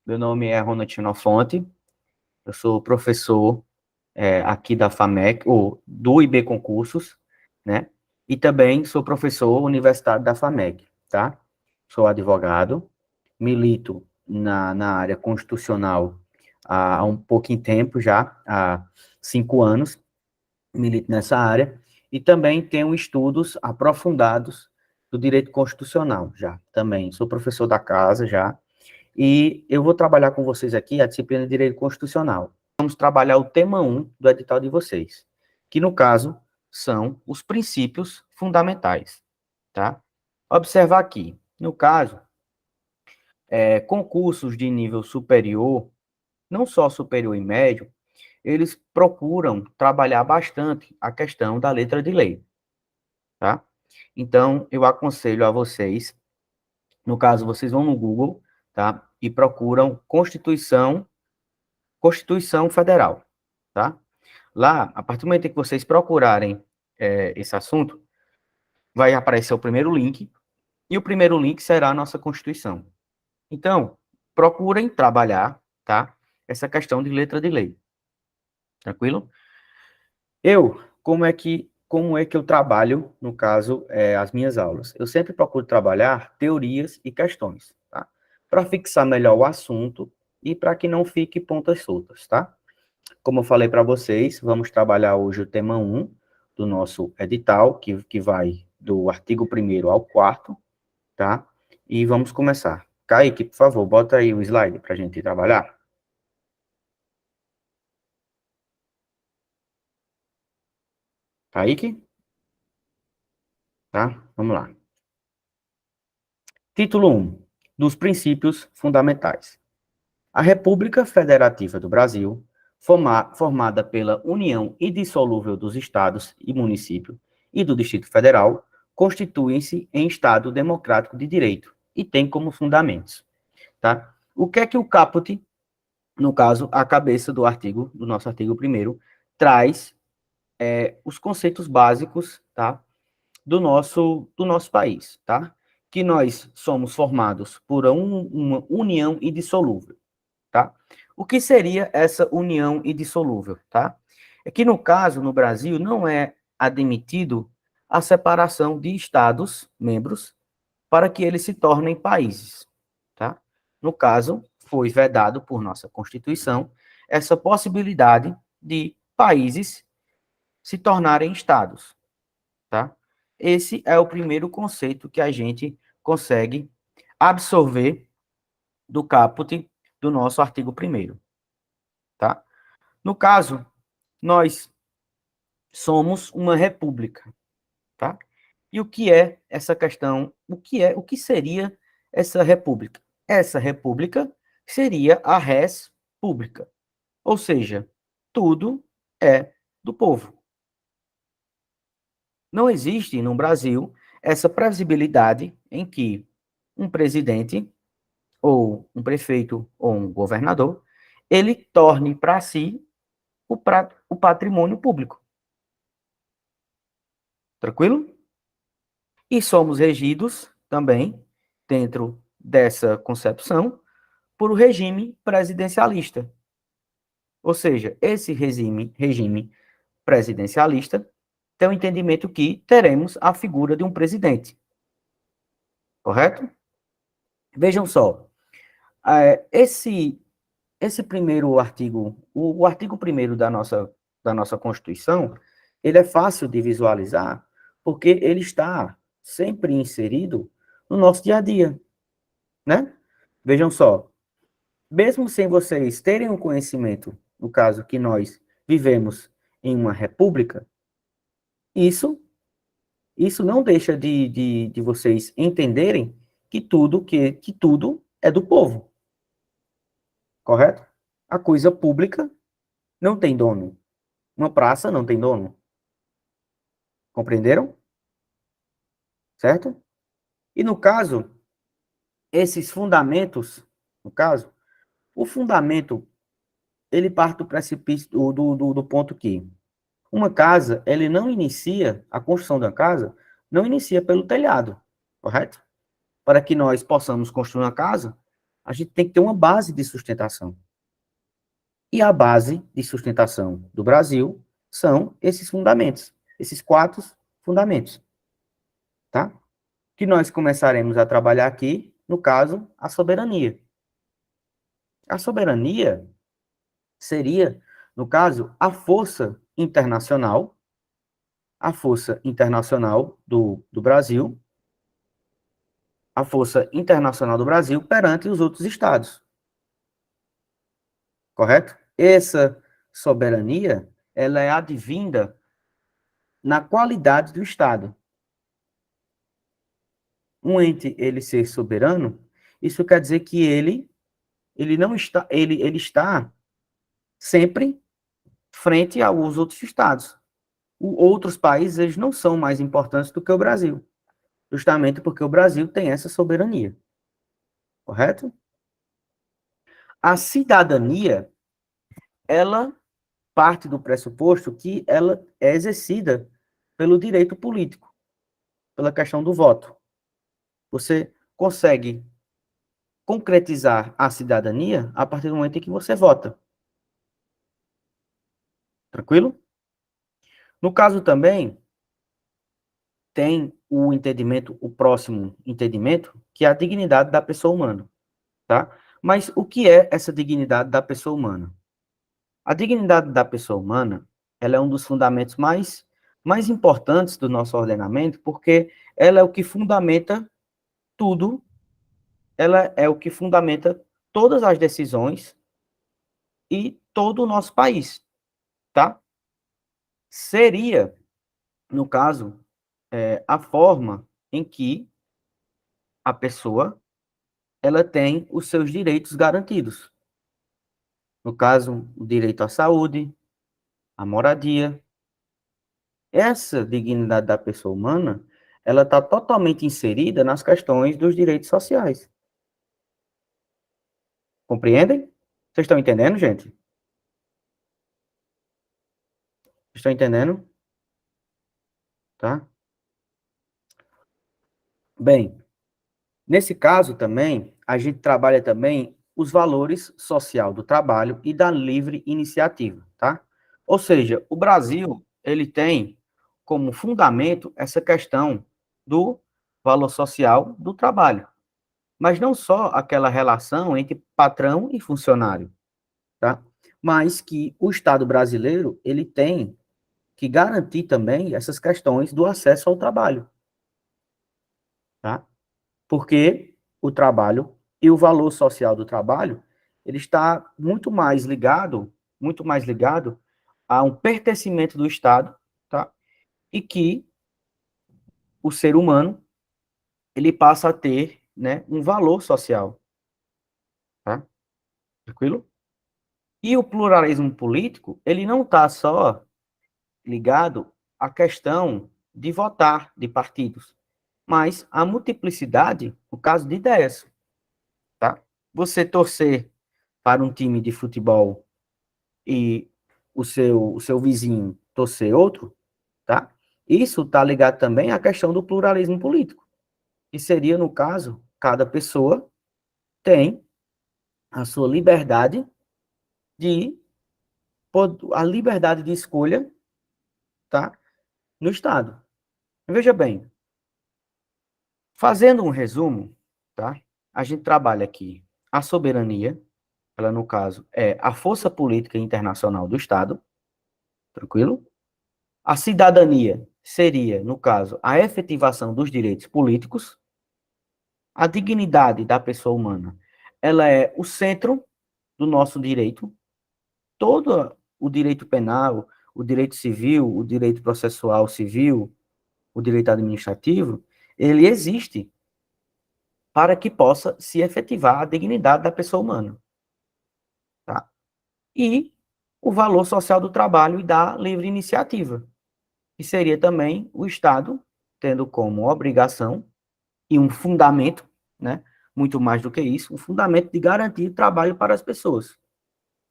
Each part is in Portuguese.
Meu nome é Ronald Xenofonte, eu sou professor aqui da FAMEC, ou do IB Concursos, né? E também sou professor universitário da FAMEC, tá? Sou advogado, milito na área constitucional há um pouquinho tempo já, há 5 anos, milito nessa área, e também tenho estudos aprofundados do direito constitucional já, também. Sou professor da casa já, e eu vou trabalhar com vocês aqui a disciplina de Direito Constitucional. Vamos trabalhar o tema 1 do edital de vocês, que no caso são os princípios fundamentais, tá? Observar aqui, no caso, concursos de nível superior, não só superior e médio, eles procuram trabalhar bastante a questão da letra de lei, tá? Então, eu aconselho a vocês, no caso, vocês vão no Google, tá? E procuram Constituição Federal, tá? Lá, a partir do momento em que vocês procurarem esse assunto, vai aparecer o primeiro link, e o primeiro link será a nossa Constituição. Então, procurem trabalhar, tá? Essa questão de letra de lei. Tranquilo? Como é que eu trabalho, no caso, as minhas aulas? Eu sempre procuro trabalhar teorias e questões, tá? Para fixar melhor o assunto e para que não fique pontas soltas, tá? Como eu falei para vocês, vamos trabalhar hoje o tema 1 do nosso edital, que vai do artigo 1º ao 4º, tá? E vamos começar. Kaique, por favor, bota aí o slide para a gente trabalhar. Kaique? Tá? Vamos lá. Título 1. Dos princípios fundamentais. A República Federativa do Brasil, formada pela união indissolúvel dos estados e municípios e do Distrito Federal, constituem-se em Estado democrático de direito e tem como fundamentos, tá? O que é que o caput, no caso, a cabeça do nosso artigo 1º, traz os conceitos básicos, tá? Do nosso país, tá? Que nós somos formados por uma união indissolúvel, tá? O que seria essa união indissolúvel, tá? É que, no caso, no Brasil, não é admitido a separação de estados membros para que eles se tornem países, tá? No caso, foi vedado por nossa Constituição essa possibilidade de países se tornarem estados, tá? Esse é o primeiro conceito que a gente consegue absorver do caput do nosso artigo 1º, tá? No caso, nós somos uma república, tá? E o que é essa questão? O que seria essa república? Essa república seria a res pública, ou seja, tudo é do povo. Não existe no Brasil essa previsibilidade em que um presidente ou um prefeito ou um governador ele torne para si o patrimônio público. Tranquilo? E somos regidos também, dentro dessa concepção, por o regime presidencialista. Ou seja, esse regime presidencialista tem o entendimento que teremos a figura de um presidente. Correto? Vejam só, esse primeiro artigo, o artigo 1º da nossa Constituição, ele é fácil de visualizar, porque ele está sempre inserido no nosso dia a dia, né? Vejam só, mesmo sem vocês terem um conhecimento, no caso que nós vivemos em uma república, isso, isso não deixa de vocês entenderem que tudo é do povo, correto? A coisa pública não tem dono. Uma praça não tem dono. Compreenderam? Certo? E no caso, esses fundamentos, no caso, o fundamento, ele parte do precipício, do ponto que uma casa, ele não inicia, a construção da casa, não inicia pelo telhado, correto? Para que nós possamos construir uma casa, a gente tem que ter uma base de sustentação. E a base de sustentação do Brasil são esses fundamentos, esses 4 fundamentos, tá? Que nós começaremos a trabalhar aqui, no caso, a soberania. A soberania seria, no caso, a força internacional do Brasil, a força internacional do Brasil perante os outros estados. Correto? Essa soberania, ela é advinda na qualidade do Estado. Um ente, ele ser soberano, isso quer dizer que ele não está, ele está sempre frente aos outros estados. Outros países, eles não são mais importantes do que o Brasil, justamente porque o Brasil tem essa soberania. Correto? A cidadania, ela parte do pressuposto que ela é exercida pelo direito político, pela questão do voto. Você consegue concretizar a cidadania a partir do momento em que você vota. Tranquilo? No caso também, tem o entendimento, o próximo entendimento, que é a dignidade da pessoa humana, tá? Mas o que é essa dignidade da pessoa humana? A dignidade da pessoa humana, ela é um dos fundamentos mais importantes do nosso ordenamento, porque ela é o que fundamenta tudo, ela é o que fundamenta todas as decisões e todo o nosso país, tá? Seria, no caso, a forma em que a pessoa ela tem os seus direitos garantidos. No caso, o direito à saúde, à moradia. Essa dignidade da pessoa humana, ela está totalmente inserida nas questões dos direitos sociais. Compreendem? Vocês estão entendendo, gente? Estão entendendo? Tá? Bem, nesse caso também, a gente trabalha também os valores social do trabalho e da livre iniciativa, tá? Ou seja, o Brasil, ele tem como fundamento essa questão do valor social do trabalho, mas não só aquela relação entre patrão e funcionário, tá? Mas que o Estado brasileiro, ele tem que garantir também essas questões do acesso ao trabalho, tá? Porque o trabalho e o valor social do trabalho, ele está muito mais ligado a um pertencimento do Estado, tá? E que o ser humano, ele passa a ter, né, um valor social, tá? Tranquilo? E o pluralismo político, ele não está só ligado à questão de votar de partidos, mas à multiplicidade, no caso de ideias, tá? Você torcer para um time de futebol e o seu vizinho torcer outro, tá? Isso está ligado também à questão do pluralismo político, que seria, no caso, cada pessoa tem a sua liberdade de a liberdade de escolha, tá? No Estado. Veja bem, fazendo um resumo, tá? A gente trabalha aqui a soberania, ela no caso é a força política internacional do Estado, tranquilo? A cidadania seria, no caso, a efetivação dos direitos políticos. A dignidade da pessoa humana, ela é o centro do nosso direito. Todo o direito penal, o direito civil, o direito processual civil, o direito administrativo, ele existe para que possa se efetivar a dignidade da pessoa humana. Tá? E o valor social do trabalho e da livre iniciativa, que seria também o Estado tendo como obrigação e um fundamento, né, muito mais do que isso, um fundamento de garantir trabalho para as pessoas,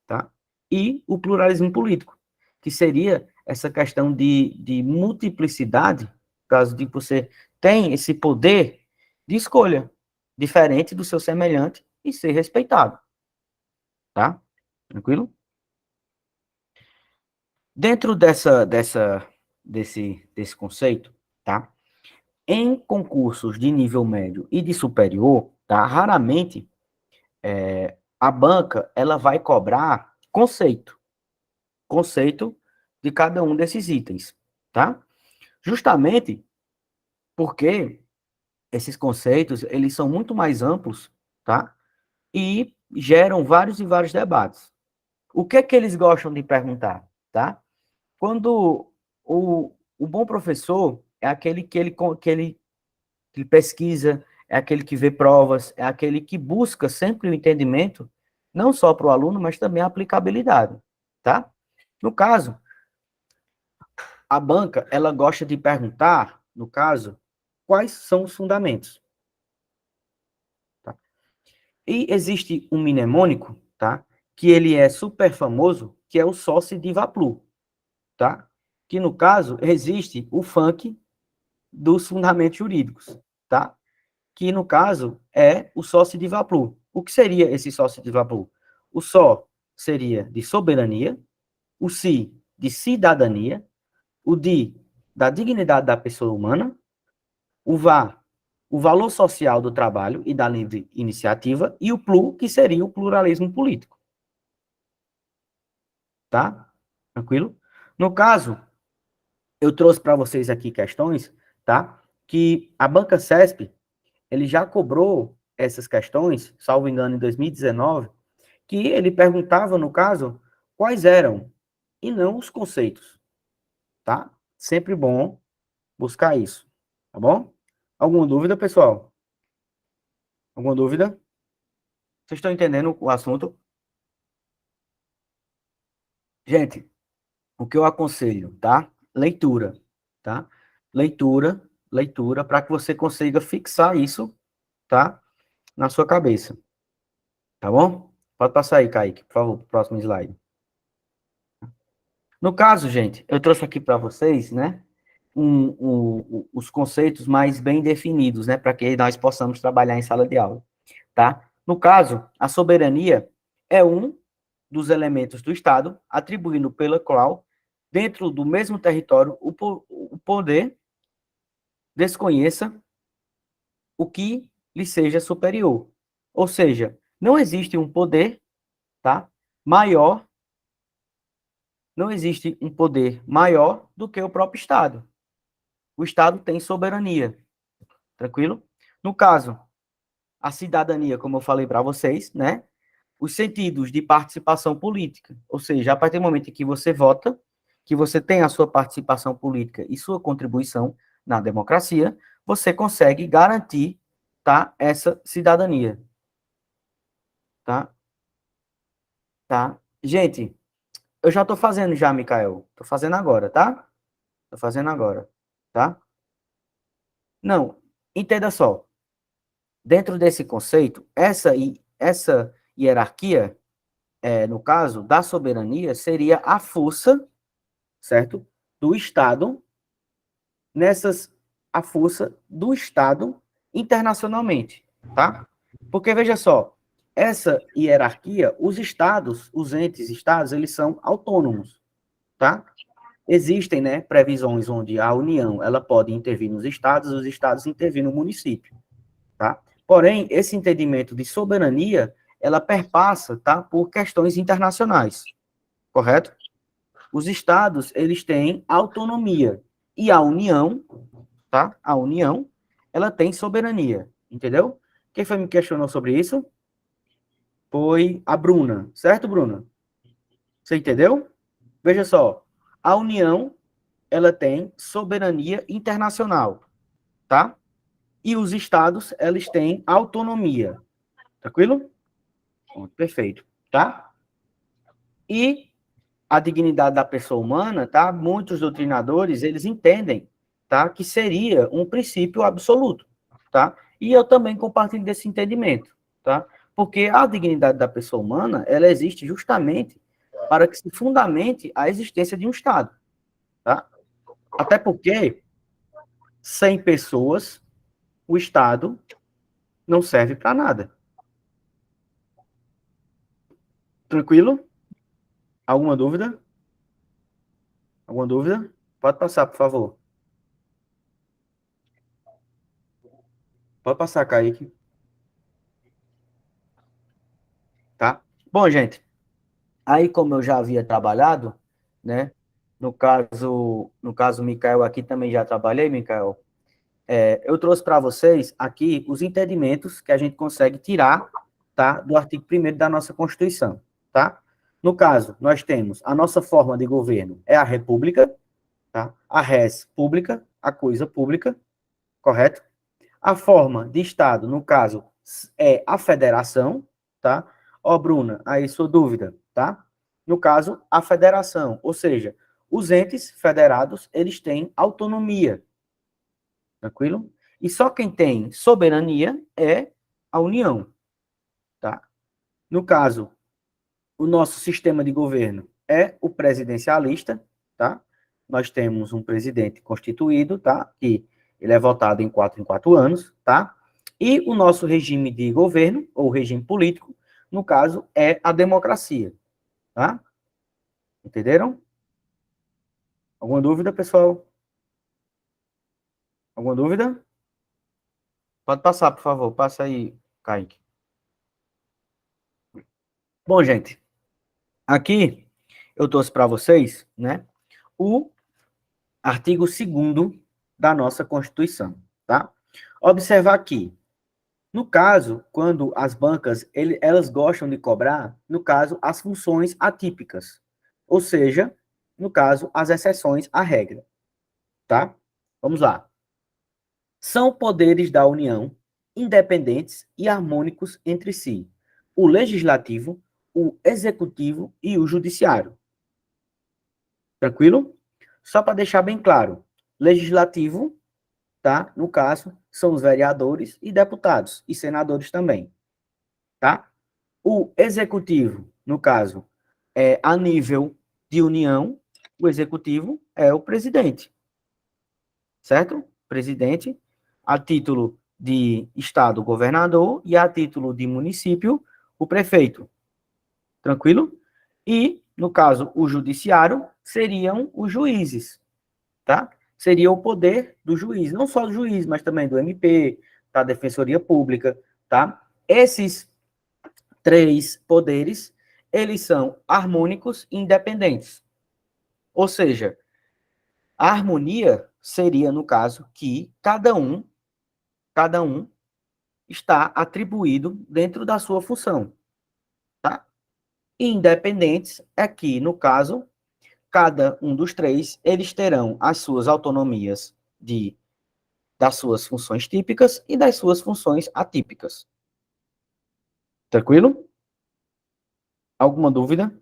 tá? E o pluralismo político, que seria essa questão de multiplicidade, caso de você tem esse poder de escolha, diferente do seu semelhante, e ser respeitado, tá? Tranquilo? Dentro desse conceito, tá? Em concursos de nível médio e de superior, tá? Raramente a banca ela vai cobrar conceito de cada um desses itens, tá? Justamente porque esses conceitos, eles são muito mais amplos, tá? E geram vários e vários debates. O que é que eles gostam de perguntar, tá? Quando o bom professor é aquele que pesquisa, é aquele que vê provas, é aquele que busca sempre o entendimento, não só para o aluno, mas também a aplicabilidade, tá? No caso, a banca, ela gosta de perguntar, no caso, quais são os fundamentos, tá? E existe um mnemônico, tá? Que ele é super famoso, que é o Sócio de Vaplu, tá? Que, no caso, existe o funk dos fundamentos jurídicos, tá? Que, no caso, é o sócio de Vaplu. O que seria esse sócio de Vaplu? O só seria de soberania, o si de cidadania, o di da dignidade da pessoa humana, o vá, o valor social do trabalho e da livre iniciativa, e o plu, que seria o pluralismo político. Tá? Tranquilo? No caso, eu trouxe para vocês aqui questões, tá? Que a Banca CESP, ele já cobrou essas questões, salvo engano, em 2019, que ele perguntava, no caso, quais eram, e não os conceitos, tá? Sempre bom buscar isso, tá bom? Alguma dúvida, pessoal? Alguma dúvida? Vocês estão entendendo o assunto? Gente, o que eu aconselho, tá? Leitura, tá? Leitura, para que você consiga fixar isso, tá? Na sua cabeça, tá bom? Pode passar aí, Kaique, por favor, pro próximo slide. No caso, gente, eu trouxe aqui para vocês, né, os conceitos mais bem definidos, né, para que nós possamos trabalhar em sala de aula, tá? No caso, a soberania é um dos elementos do Estado, atribuindo pela qual, dentro do mesmo território, o poder desconheça o que lhe seja superior. Ou seja, não existe um poder, tá, maior, não existe um poder maior do que o próprio Estado. O Estado tem soberania, tranquilo? No caso, a cidadania, como eu falei para vocês, né? Os sentidos de participação política, ou seja, a partir do momento em que você vota, que você tem a sua participação política e sua contribuição na democracia, você consegue garantir, tá, essa cidadania, tá? Tá? Gente, eu já estou fazendo já, Mikael. Estou fazendo agora, tá? Estou fazendo agora, tá? Não, entenda só. Dentro desse conceito, essa hierarquia, no caso da soberania, seria a força, certo? Do Estado, nessas, a força do Estado internacionalmente, tá? Porque, veja só, essa hierarquia, os estados, os entes estados, eles são autônomos, tá? Existem, né, previsões onde a União, ela pode intervir nos estados, os estados intervir no município, tá? Porém, esse entendimento de soberania, ela perpassa, tá, por questões internacionais, correto? Os estados, eles têm autonomia e a União, tá? A União, ela tem soberania, entendeu? Quem foi me questionou sobre isso? Foi a Bruna, certo, Bruna? Você entendeu? Veja só, a União, ela tem soberania internacional, tá? E os estados, eles têm autonomia, tranquilo? Perfeito, tá? E a dignidade da pessoa humana, tá? Muitos doutrinadores, eles entendem, tá? Que seria um princípio absoluto, tá? E eu também compartilho desse entendimento, tá? Porque a dignidade da pessoa humana, ela existe justamente para que se fundamente a existência de um Estado, tá? Até porque, sem pessoas, o Estado não serve para nada, Tranquilo? Alguma dúvida? Alguma dúvida? Pode passar, por favor. Pode passar, Kaique. Tá? Bom, gente, aí como eu já havia trabalhado, né? No caso, Mikael aqui também já trabalhei, Mikael. Eu trouxe para vocês aqui os entendimentos que a gente consegue tirar, tá, do artigo 1º da nossa Constituição, tá? No caso, nós temos a nossa forma de governo é a república, tá? A res pública, a coisa pública, correto? A forma de Estado, no caso, é a federação, tá? Ó, Bruna, aí sua dúvida, tá? No caso, a federação, ou seja, os entes federados, eles têm autonomia, tranquilo? E só quem tem soberania é a União, tá? No caso, o nosso sistema de governo é o presidencialista, tá? Nós temos um presidente constituído, tá? Que ele é votado em 4 anos, tá? E o nosso regime de governo, ou regime político, no caso, é a democracia, tá? Entenderam? Alguma dúvida, pessoal? Alguma dúvida? Pode passar, por favor. Passa aí, Kaique. Bom, gente, aqui eu trouxe para vocês, né, o artigo 2º da nossa Constituição, tá? Observar aqui, no caso, quando as bancas, elas gostam de cobrar, no caso, as funções atípicas, ou seja, no caso, as exceções à regra, tá? Vamos lá. São poderes da União, independentes e harmônicos entre si, o legislativo, o executivo e o judiciário. Tranquilo? Só para deixar bem claro, legislativo, tá? No caso, são os vereadores e deputados, e senadores também, tá? O executivo, no caso, é a nível de União, o executivo é o presidente, certo? Presidente, a título de estado, o governador, e a título de município, o prefeito. Tranquilo? E, no caso, o judiciário seriam os juízes, tá? Seria o poder do juiz, não só do juiz, mas também do MP, da Defensoria Pública, tá? Esses 3 poderes, eles são harmônicos e independentes. Ou seja, a harmonia seria, no caso, que cada um está atribuído dentro da sua função, tá? E independentes é que, no caso, cada um dos 3, eles terão as suas autonomias das suas funções típicas e das suas funções atípicas. Tranquilo? Alguma dúvida?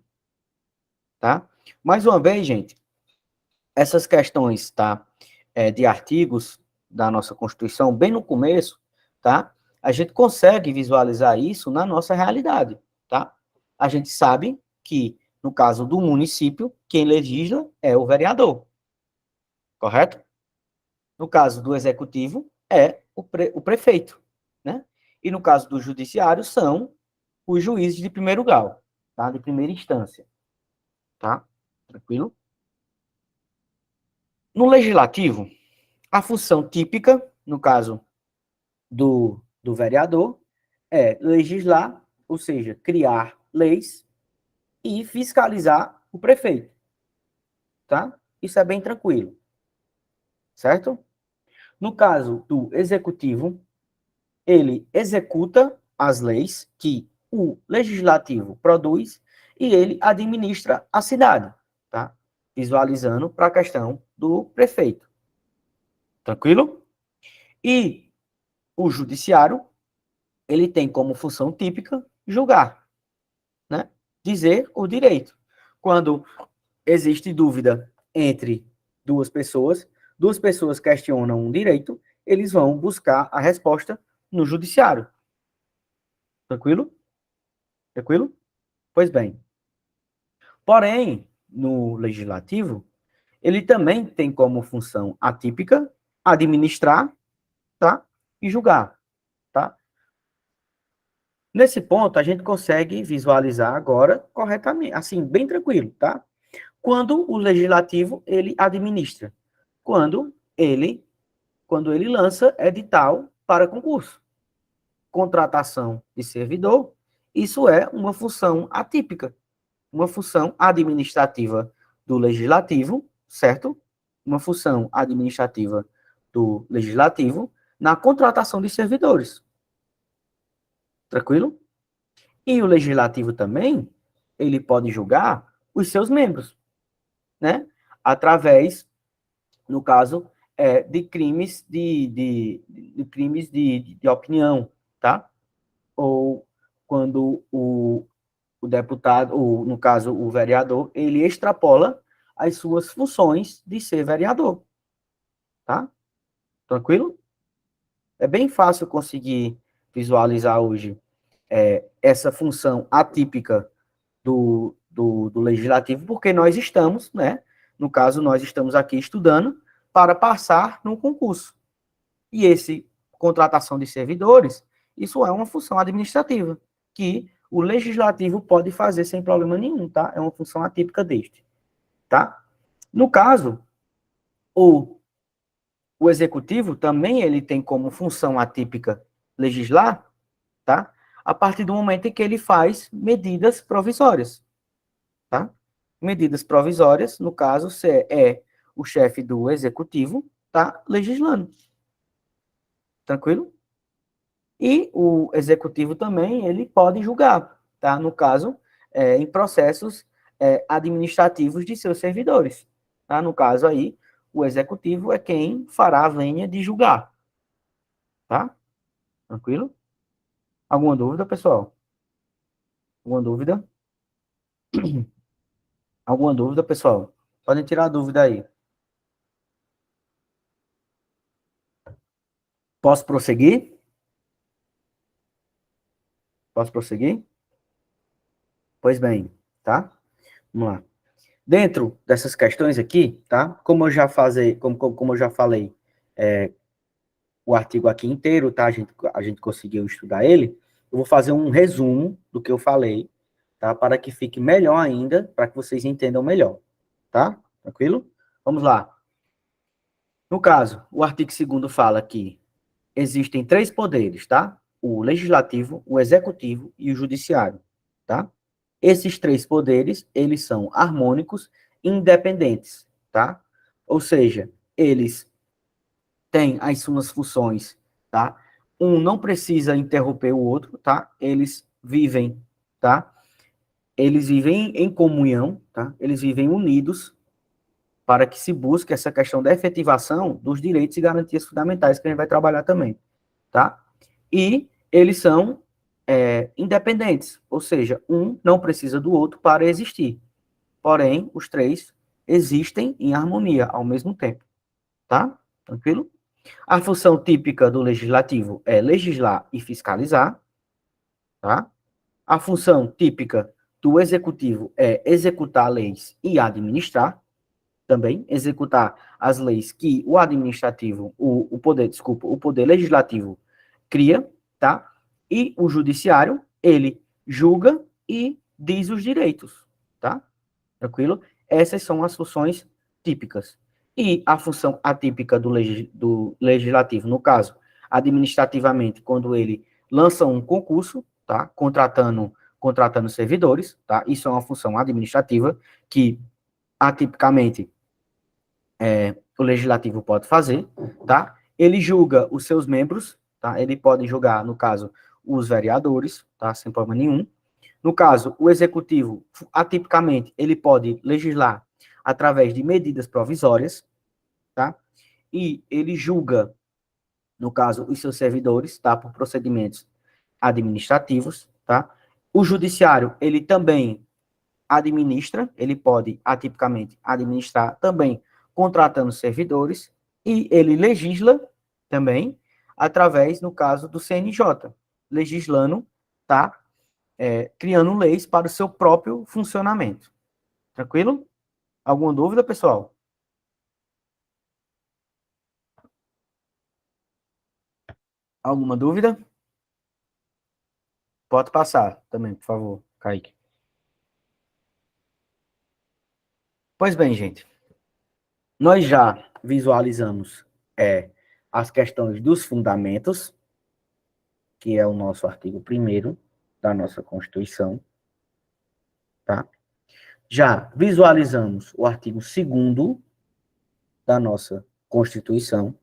Tá? Mais uma vez, gente, essas questões, tá, de artigos da nossa Constituição, bem no começo, tá? A gente consegue visualizar isso na nossa realidade, tá? A gente sabe que, no caso do município, quem legisla é o vereador, correto? No caso do executivo, é o prefeito, né? E no caso do judiciário, são os juízes de primeiro grau, tá? De primeira instância, tá? Tranquilo? No legislativo, a função típica, no caso do vereador, é legislar, ou seja, criar leis e fiscalizar o prefeito, tá? Isso é bem tranquilo, certo? No caso do executivo, ele executa as leis que o legislativo produz e ele administra a cidade, tá? Visualizando para a questão do prefeito. Tranquilo? E o judiciário, ele tem como função típica julgar, né? Dizer o direito. Quando existe dúvida entre duas pessoas questionam um direito, eles vão buscar a resposta no judiciário. Tranquilo? Tranquilo? Pois bem. Porém, no legislativo, ele também tem como função atípica administrar, tá? E julgar, tá? Nesse ponto, a gente consegue visualizar agora corretamente, assim, bem tranquilo, tá? Quando o legislativo, ele administra. Quando ele, quando ele lança edital para concurso. Contratação de servidor, isso é uma função atípica, uma função administrativa do legislativo, certo? Uma função administrativa do legislativo na contratação de servidores. Tranquilo? E o legislativo também, ele pode julgar os seus membros, né? Através, no caso, de crimes de crimes de opinião, tá? Ou quando o deputado, ou, no caso, o vereador, ele extrapola as suas funções de ser vereador, tá? Tranquilo? É bem fácil conseguir visualizar hoje essa função atípica do legislativo, porque nós estamos, né? No caso, nós estamos aqui estudando para passar no concurso. E esse contratação de servidores, isso é uma função administrativa, que o legislativo pode fazer sem problema nenhum, tá? É uma função atípica deste, tá? No caso, o, o executivo também ele tem como função atípica legislar, tá? A partir do momento em que ele faz medidas provisórias, tá? Medidas provisórias, no caso, é o chefe do executivo, tá legislando. Tranquilo? E o executivo também, ele pode julgar, tá? No caso, em processos administrativos de seus servidores, tá? No caso aí, o executivo é quem fará a vênia de julgar, tá? Tranquilo? Alguma dúvida, pessoal? Alguma dúvida? Alguma dúvida, pessoal? Podem tirar a dúvida aí. Posso prosseguir? Posso prosseguir? Pois bem, tá? Vamos lá. Dentro dessas questões aqui, tá? Como eu já falei, o artigo aqui inteiro, tá? A gente conseguiu estudar ele. Eu vou fazer um resumo do que eu falei, tá? Para que fique melhor ainda, para que vocês entendam melhor, tá? Tranquilo? Vamos lá. No caso, o artigo 2º fala que existem 3 poderes, tá? O legislativo, o executivo e o judiciário, tá? Esses 3 poderes, eles são harmônicos e independentes, tá? Ou seja, eles têm as suas funções, tá? Um não precisa interromper o outro, tá? Eles vivem, tá? Eles vivem em comunhão, tá? Eles vivem unidos para que se busque essa questão da efetivação dos direitos e garantias fundamentais que a gente vai trabalhar também, tá? E eles são independentes, ou seja, um não precisa do outro para existir. Porém, os 3 existem em harmonia ao mesmo tempo, tá? Tranquilo? A função típica do legislativo é legislar e fiscalizar, tá? A função típica do executivo é executar leis e administrar, também executar as leis que o administrativo, o poder legislativo cria, tá? E o judiciário, ele julga e diz os direitos, tá? Tranquilo? Essas são as funções típicas. E a função atípica do legislativo, no caso, administrativamente, quando ele lança um concurso, tá? Contratando servidores, tá? Isso é uma função administrativa que, atipicamente, o legislativo pode fazer, tá? Ele julga os seus membros, tá? Ele pode julgar, no caso, os vereadores, tá? Sem problema nenhum. No caso, o executivo, atipicamente, ele pode legislar através de medidas provisórias, tá? E ele julga, no caso, os seus servidores, tá? Por procedimentos administrativos, tá? O judiciário, ele também administra, ele pode, atipicamente, administrar também contratando servidores, e ele legisla também através, no caso, do CNJ, legislando, tá? Criando leis para o seu próprio funcionamento. Tranquilo? Alguma dúvida, pessoal? Alguma dúvida? Pode passar também, por favor, Kaique. Pois bem, gente, nós já visualizamos as questões dos fundamentos, que é o nosso artigo 1º da nossa Constituição, tá? Já visualizamos o artigo 2º da nossa Constituição,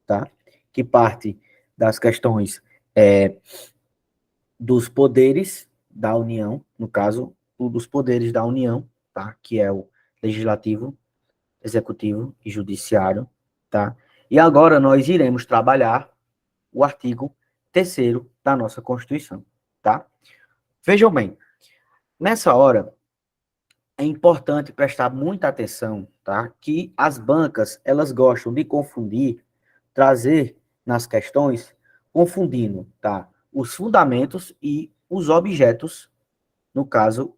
tá? Que parte das questões dos poderes da União, no caso, dos poderes da União, tá? Que é o legislativo, executivo e judiciário, tá? E agora nós iremos trabalhar o artigo 3º da nossa Constituição, tá? Vejam bem, nessa hora é importante prestar muita atenção, tá? Que as bancas, elas gostam de confundir, trazer nas questões, confundindo, tá? Os fundamentos e os objetos, no caso,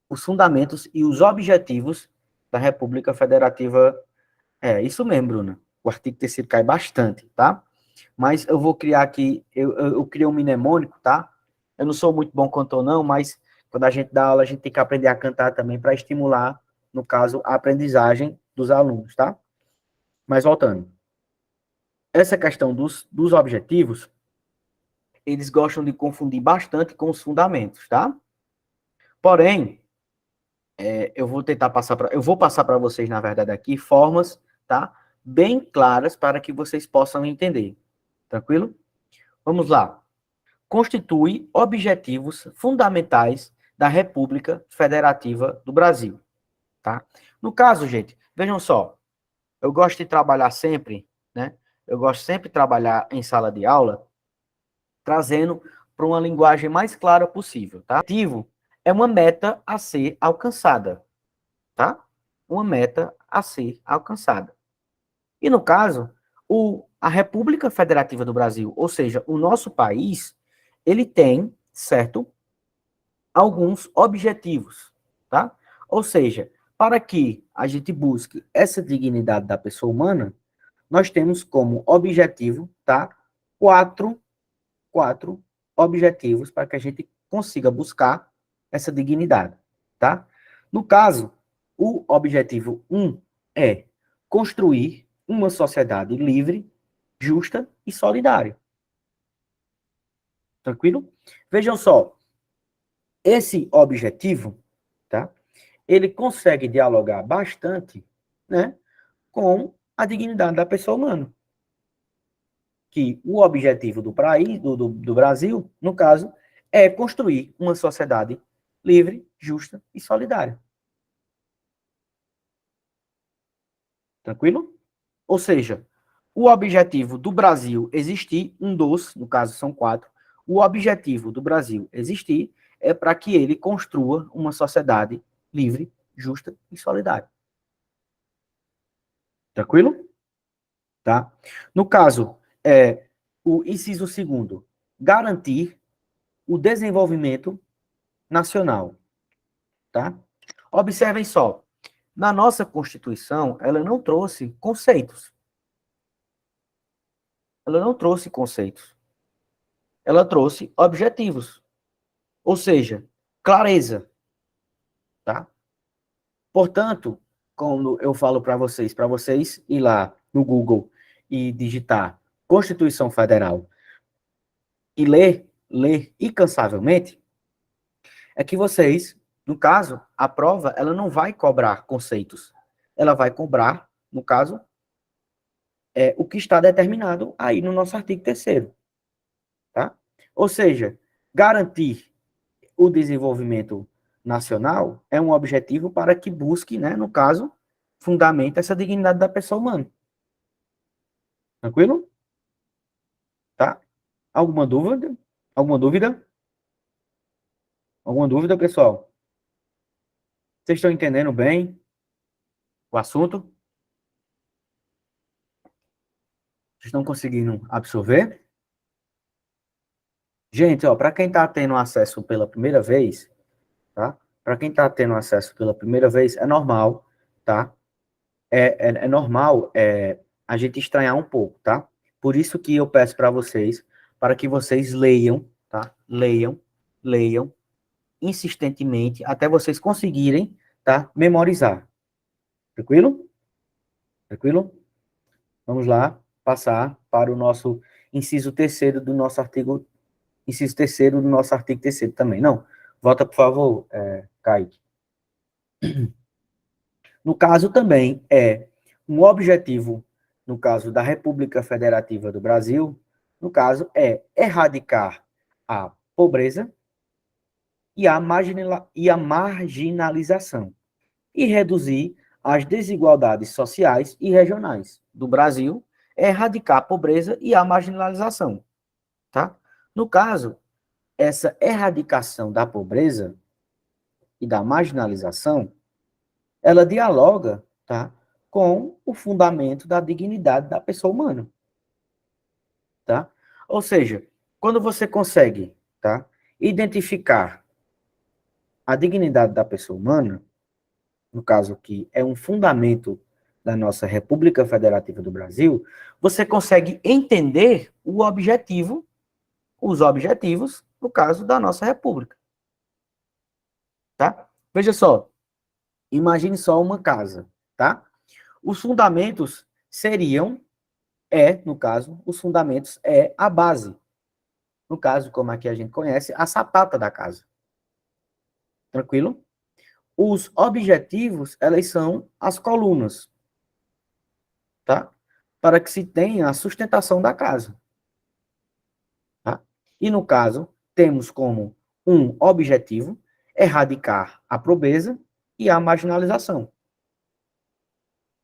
os fundamentos e os objetivos da República Federativa. É, isso mesmo, Bruna. O artigo 3º cai bastante, tá? Mas eu vou criar aqui, eu criei um mnemônico, tá? Eu não sou muito bom cantor, não, mas quando a gente dá aula, a gente tem que aprender a cantar também para estimular, no caso, a aprendizagem dos alunos, tá? Mas voltando. Essa questão dos objetivos, eles gostam de confundir bastante com os fundamentos, tá? Porém, eu vou passar para vocês, na verdade, aqui, formas, tá? Bem claras para que vocês possam entender. Tranquilo? Vamos lá. Constitui objetivos fundamentais da República Federativa do Brasil, tá? No caso, gente, vejam só, eu gosto de trabalhar sempre, né? Eu gosto sempre de trabalhar em sala de aula, trazendo para uma linguagem mais clara possível, tá? O objetivo é uma meta a ser alcançada, tá? Uma meta a ser alcançada. E no caso, a República Federativa do Brasil, ou seja, o nosso país, ele tem, certo, alguns objetivos, tá? Ou seja, para que a gente busque essa dignidade da pessoa humana, nós temos como objetivo, tá? Quatro objetivos para que a gente consiga buscar essa dignidade, tá? No caso, o objetivo 1 é construir uma sociedade livre, justa e solidária. Tranquilo? Vejam só, esse objetivo, tá? Ele consegue dialogar bastante, né, com a dignidade da pessoa humana. Que o objetivo do país, do Brasil, no caso, é construir uma sociedade livre, justa e solidária. Tranquilo? Ou seja, o objetivo do Brasil existir, no caso são 4, o objetivo do Brasil existir é para que ele construa uma sociedade livre, justa e solidária. Tranquilo? Tá? No caso, o inciso 2º, garantir o desenvolvimento nacional. Tá? Observem só, na nossa Constituição, ela não trouxe conceitos. Ela não trouxe conceitos. Ela trouxe objetivos. Ou seja, clareza. Tá? Portanto, quando eu falo para vocês ir lá no Google e digitar Constituição Federal e ler incansavelmente, é que vocês, no caso, a prova, ela não vai cobrar conceitos. Ela vai cobrar, no caso, o que está determinado aí no nosso artigo 3º. Tá? Ou seja, garantir o desenvolvimento nacional é um objetivo para que busque, né, no caso, fundamenta essa dignidade da pessoa humana. Tranquilo? Tá? Alguma dúvida? Alguma dúvida? Alguma dúvida, pessoal? Vocês estão entendendo bem o assunto? Vocês estão conseguindo absorver? Gente, ó, para quem está tendo acesso pela primeira vez, tá? Para quem está tendo acesso pela primeira vez, é normal, tá? É normal a gente estranhar um pouco, tá? Por isso que eu peço para vocês que vocês leiam, tá? Leiam leiam insistentemente até vocês conseguirem, tá, memorizar. Tranquilo? Tranquilo? Vamos lá, passar para o nosso inciso terceiro do nosso artigo, inciso terceiro do nosso artigo terceiro também. Não, volta, por favor, Kaique. No caso também é um objetivo, no caso da República Federativa do Brasil, no caso é erradicar a pobreza e a marginalização e reduzir as desigualdades sociais e regionais do Brasil, é erradicar a pobreza e a marginalização, tá? No caso, essa erradicação da pobreza e da marginalização, ela dialoga, tá, com o fundamento da dignidade da pessoa humana, tá? Ou seja, quando você consegue, tá, identificar a dignidade da pessoa humana, no caso que é um fundamento da nossa República Federativa do Brasil, você consegue entender o objetivo, os objetivos, no caso da nossa República, tá? Veja só, imagine só uma casa, tá? Os fundamentos seriam, no caso, os fundamentos é a base. No caso, como aqui a gente conhece, a sapata da casa. Tranquilo? Os objetivos, elas são as colunas, tá? Para que se tenha a sustentação da casa. Tá? E no caso, temos como um objetivo erradicar a pobreza e a marginalização.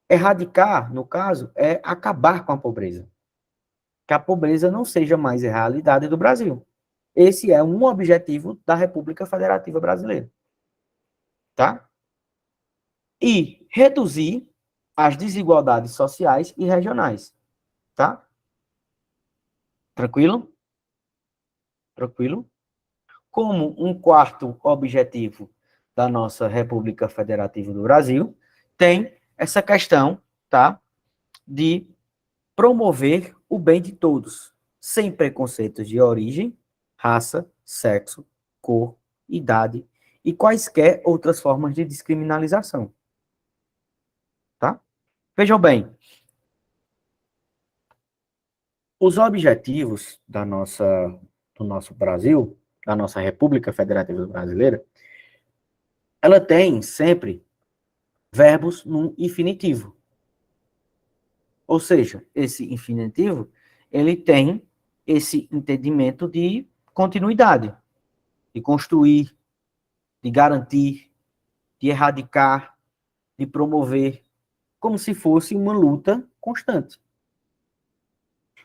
Erradicar, no caso, é acabar com a pobreza. Que a pobreza não seja mais a realidade do Brasil. Esse é um objetivo da República Federativa Brasileira. Tá? E reduzir as desigualdades sociais e regionais. Tá? Tranquilo? Tranquilo? Como um quarto objetivo da nossa República Federativa do Brasil, tem essa questão, tá, de promover o bem de todos, sem preconceitos de origem, raça, sexo, cor, idade e quaisquer outras formas de descriminalização. Tá? Vejam bem, os objetivos do nosso Brasil, da nossa República Federativa Brasileira, ela tem sempre verbos no infinitivo. Ou seja, esse infinitivo, ele tem esse entendimento de continuidade, de construir, de garantir, de erradicar, de promover, como se fosse uma luta constante.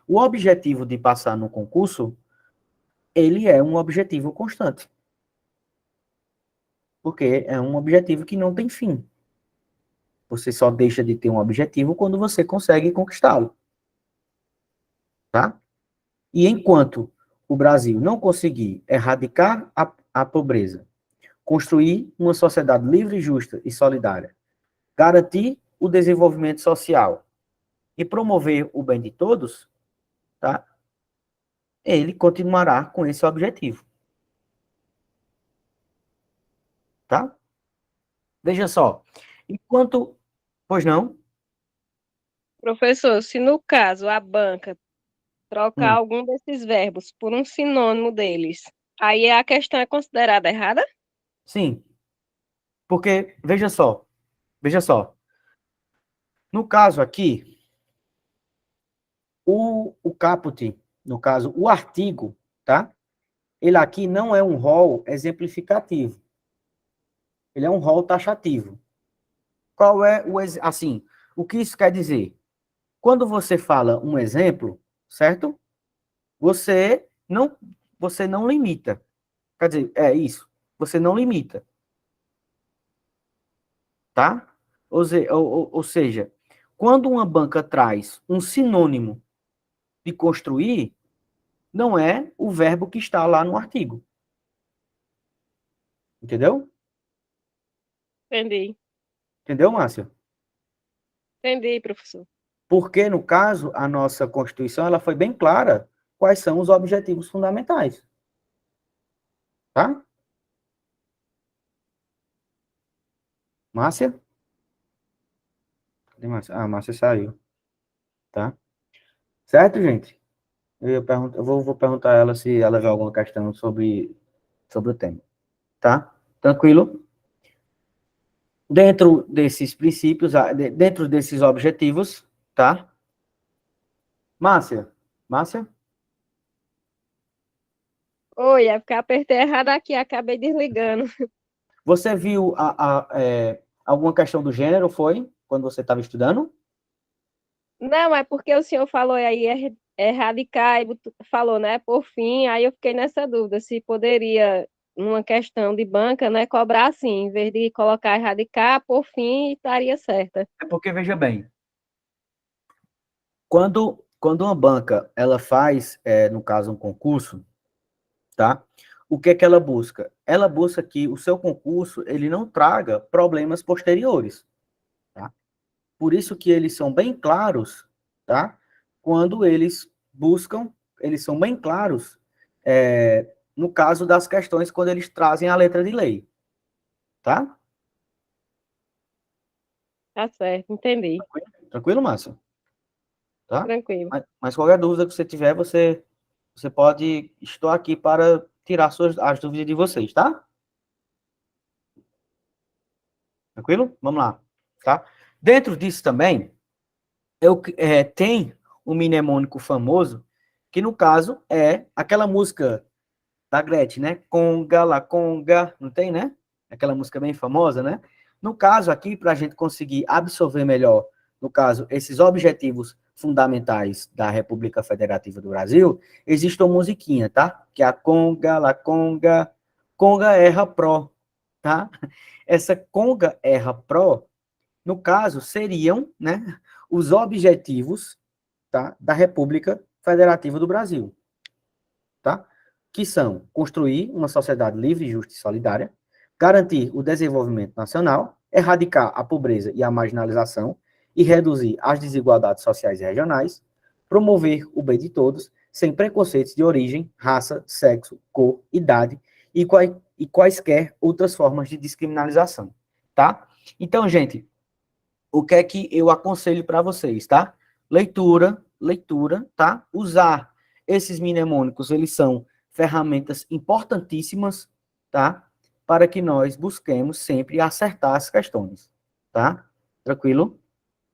O objetivo de passar no concurso, ele é um objetivo constante. Porque é um objetivo que não tem fim. Você só deixa de ter um objetivo quando você consegue conquistá-lo. Tá? E enquanto o Brasil não conseguir erradicar a pobreza, construir uma sociedade livre, justa e solidária, garantir o desenvolvimento social e promover o bem de todos, tá? Ele continuará com esse objetivo. Tá? Veja só. Enquanto... Pois não? Professor, se no caso a banca trocar algum desses verbos por um sinônimo deles, aí a questão é considerada errada? Sim. Porque, veja só. No caso aqui, o caput, no caso, o artigo, tá? Ele aqui não é um rol exemplificativo. Ele é um rol taxativo. Qual é assim, o que isso quer dizer? Quando você fala um exemplo, certo? Você não limita. Quer dizer, é isso. Você não limita. Tá? Ou seja, quando uma banca traz um sinônimo de construir, não é o verbo que está lá no artigo. Entendeu? Entendi. Entendeu, Márcia? Entendi, professor. Porque, no caso, a nossa Constituição ela foi bem clara quais são os objetivos fundamentais. tá? Márcia? Cadê Márcia? Ah, Márcia saiu, tá? Certo, gente? Eu vou perguntar a ela se ela vê alguma questão sobre o tema, tá? Tranquilo? Dentro desses princípios, dentro desses objetivos, tá? Márcia? Márcia? Oi, é porque eu apertei errado aqui, acabei desligando. Você viu alguma questão do gênero, foi? Quando você estava estudando? Não, é porque o senhor falou aí, erradicar, e falou, né, por fim, aí eu fiquei nessa dúvida, se poderia, numa questão de banca, né, cobrar assim, em vez de colocar erradicar, por fim, estaria certa. É porque, veja bem, quando uma banca, ela faz, no caso, um concurso, tá? O que é que ela busca? Ela busca que o seu concurso, ele não traga problemas posteriores, tá? Por isso que eles são bem claros, tá? Quando eles buscam, eles são bem claros, no caso das questões, quando eles trazem a letra de lei, tá? Tá certo, entendi. Tranquilo, Márcio? Tá? Tranquilo. Mas qualquer dúvida que você tiver, você pode, estou aqui para tirar as dúvidas de vocês, tá? Tranquilo? Vamos lá, tá? Dentro disso também, tem um mnemônico famoso, que no caso é aquela música da Gretchen, né? Conga, la conga, não tem, né? Aquela música bem famosa, né? No caso aqui, para a gente conseguir absorver melhor, no caso, esses objetivos fundamentais da República Federativa do Brasil, existe uma musiquinha, tá? Que é a conga, la conga, conga erra pro, tá? Essa conga erra pro, no caso, seriam, né, os objetivos, tá, da República Federativa do Brasil, tá? Que são construir uma sociedade livre, justa e solidária, garantir o desenvolvimento nacional, erradicar a pobreza e a marginalização e reduzir as desigualdades sociais e regionais, promover o bem de todos, sem preconceitos de origem, raça, sexo, cor, idade e quaisquer outras formas de descriminalização, tá? Então, gente, o que é que eu aconselho para vocês, tá? Leitura, tá? Usar esses mnemônicos, eles são ferramentas importantíssimas, tá? Para que nós busquemos sempre acertar as questões, tá? Tranquilo?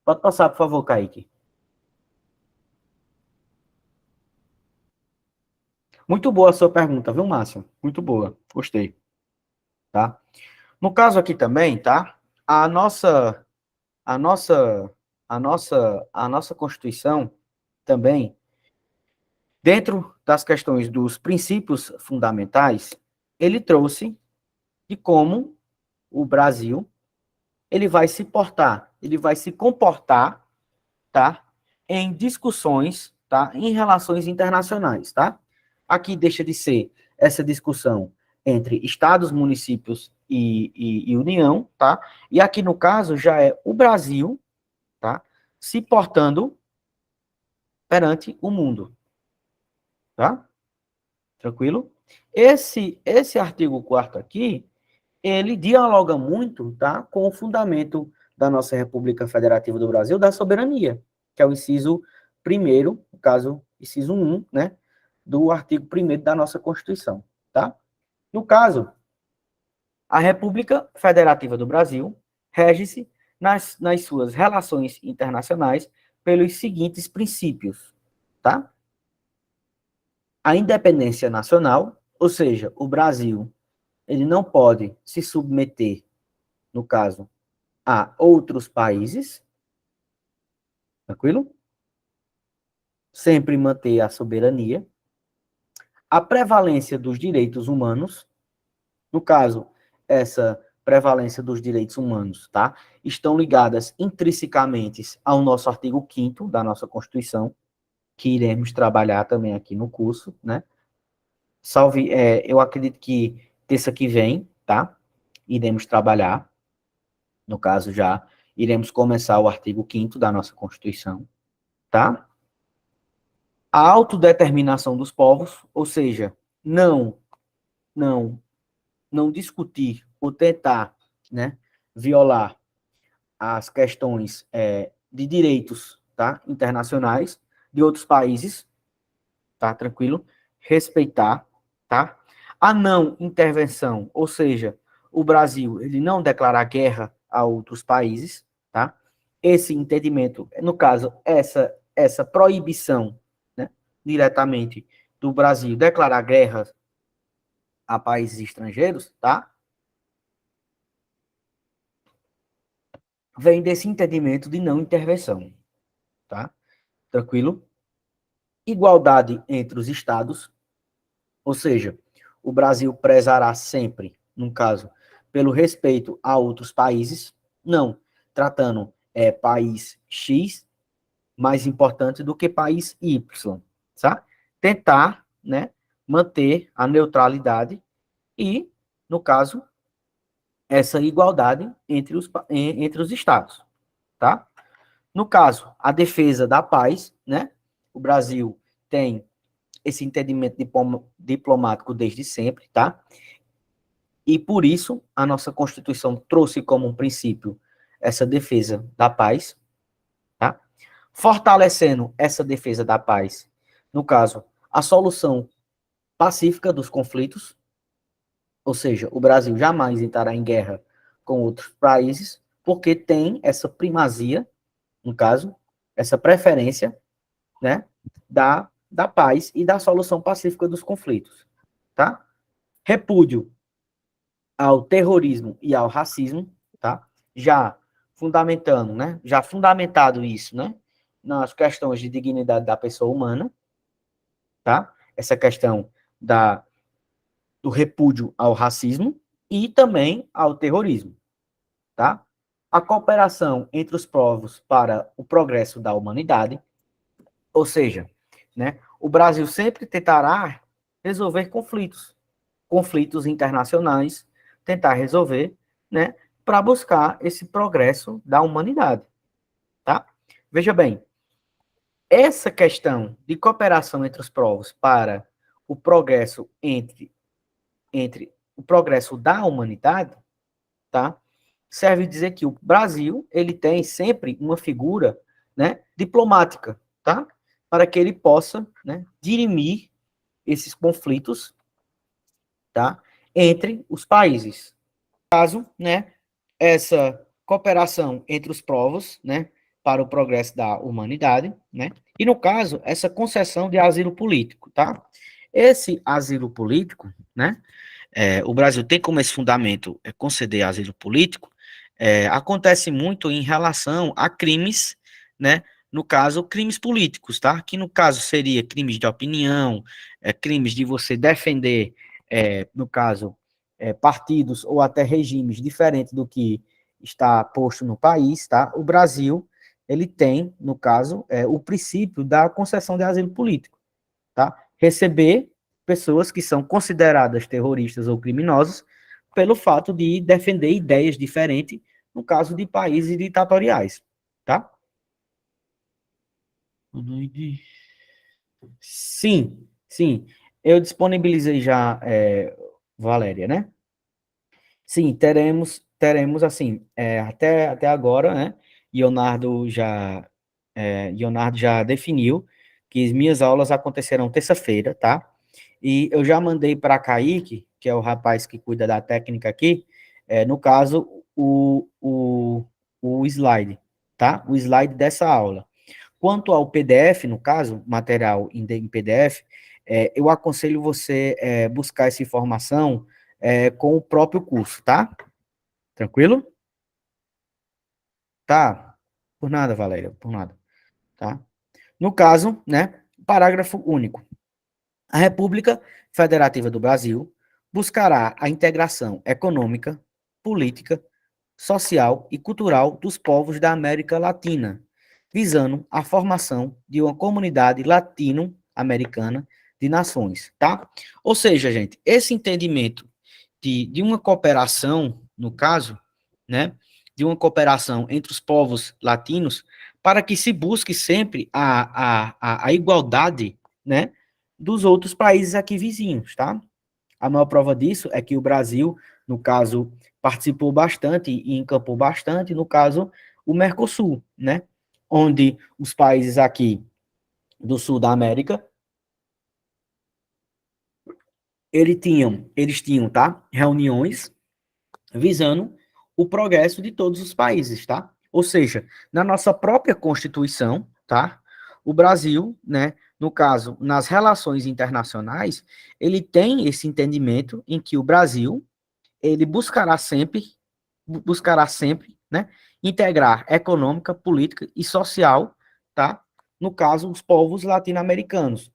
Pode passar, por favor, Kaique. Muito boa a sua pergunta, viu, Márcio? Muito boa, gostei, tá? No caso aqui também, tá? A nossa, a nossa, a nossa Constituição também, dentro das questões dos princípios fundamentais, ele trouxe de como o Brasil ele vai se portar, ele vai se comportar, tá? Em discussões, tá? Em relações internacionais, tá? Aqui deixa de ser essa discussão entre estados, municípios e União, tá? E aqui no caso já é o Brasil, tá? Se portando perante o mundo, tá? Tranquilo? Esse artigo 4º aqui, ele dialoga muito, tá, com o fundamento da nossa República Federativa do Brasil, da soberania, que é o inciso primeiro, no caso, inciso 1, né, do artigo 1º da nossa Constituição, tá? No caso, a República Federativa do Brasil rege-se nas suas relações internacionais pelos seguintes princípios, tá? A independência nacional, ou seja, o Brasil, ele não pode se submeter, no caso, a outros países, tranquilo? Sempre manter a soberania. A prevalência dos direitos humanos, no caso, essa prevalência dos direitos humanos, tá? Estão ligadas intrinsecamente ao nosso artigo 5º da nossa Constituição, que iremos trabalhar também aqui no curso, né? Eu acredito que terça que vem, tá? Iremos trabalhar, no caso já, iremos começar o artigo 5º da nossa Constituição, tá? A autodeterminação dos povos, ou seja, não não discutir ou tentar, né, violar as questões de direitos, tá, internacionais de outros países, tá, tranquilo? Respeitar, tá? A não intervenção, ou seja, o Brasil, ele não declarar guerra a outros países, tá? Esse entendimento, no caso, essa proibição, né, diretamente do Brasil declarar guerra a países estrangeiros, tá? Vem desse entendimento de não intervenção, tá? Tranquilo? Igualdade entre os estados, ou seja, o Brasil prezará sempre, no caso, pelo respeito a outros países, não tratando país X mais importante do que país Y, tá? Tentar, né, manter a neutralidade e, no caso, essa igualdade entre os estados, tá? No caso, a defesa da paz, né? O Brasil tem esse entendimento diplomático desde sempre, tá? E por isso a nossa Constituição trouxe como um princípio essa defesa da paz, tá? Fortalecendo essa defesa da paz, no caso, a solução pacífica dos conflitos, ou seja, o Brasil jamais entrará em guerra com outros países, porque tem essa primazia, no caso, essa preferência, né, da paz e da solução pacífica dos conflitos, tá? Repúdio ao terrorismo e ao racismo, tá? Já fundamentando, né? Já fundamentado isso, né? Nas questões de dignidade da pessoa humana, tá? Essa questão do repúdio ao racismo e também ao terrorismo, tá? A cooperação entre os povos para o progresso da humanidade, ou seja, né? O Brasil sempre tentará resolver conflitos internacionais, tentar resolver, né, para buscar esse progresso da humanidade, tá? Veja bem, essa questão de cooperação entre os povos para o progresso entre o progresso da humanidade, tá? Serve dizer que o Brasil, ele tem sempre uma figura, né, diplomática, tá? Para que ele possa, né, dirimir esses conflitos, tá? Entre os países. Caso, né, essa cooperação entre os povos, né, para o progresso da humanidade, né, e no caso, essa concessão de asilo político, tá? Esse asilo político, né, o Brasil tem como esse fundamento conceder asilo político, acontece muito em relação a crimes, né, no caso, crimes políticos, tá? Que no caso seria crimes de opinião, crimes de você defender, no caso, partidos ou até regimes diferentes do que está posto no país, tá? O Brasil, ele tem, no caso, o princípio da concessão de asilo político, tá? Receber pessoas que são consideradas terroristas ou criminosas pelo fato de defender ideias diferentes, no caso de países ditatoriais, tá? Sim, sim. Eu disponibilizei já, Valéria, né? Sim, teremos assim, até agora, né? Leonardo já definiu que as minhas aulas acontecerão terça-feira, tá? E eu já mandei para Kaique, que é o rapaz que cuida da técnica aqui, no caso, o slide, tá? O slide dessa aula. Quanto ao PDF, no caso, material em PDF, eu aconselho você buscar essa informação com o próprio curso, tá? Tranquilo? Tá. Por nada, Valéria, por nada, tá? No caso, né, parágrafo único. A República Federativa do Brasil buscará a integração econômica, política, social e cultural dos povos da América Latina, visando a formação de uma comunidade latino-americana de nações, tá? Ou seja, gente, esse entendimento de uma cooperação, no caso, né, de uma cooperação entre os povos latinos, para que se busque sempre a igualdade, né, dos outros países aqui vizinhos, tá? A maior prova disso é que o Brasil, no caso, participou bastante e encampou bastante, no caso, o Mercosul, né? Onde os países aqui do sul da América, eles tinham, tá? Reuniões visando o progresso de todos os países, tá? Ou seja, na nossa própria Constituição, tá? O Brasil, né, no caso, nas relações internacionais, ele tem esse entendimento em que o Brasil, ele buscará sempre, né, integrar econômica, política e social, tá? No caso, os povos latino-americanos,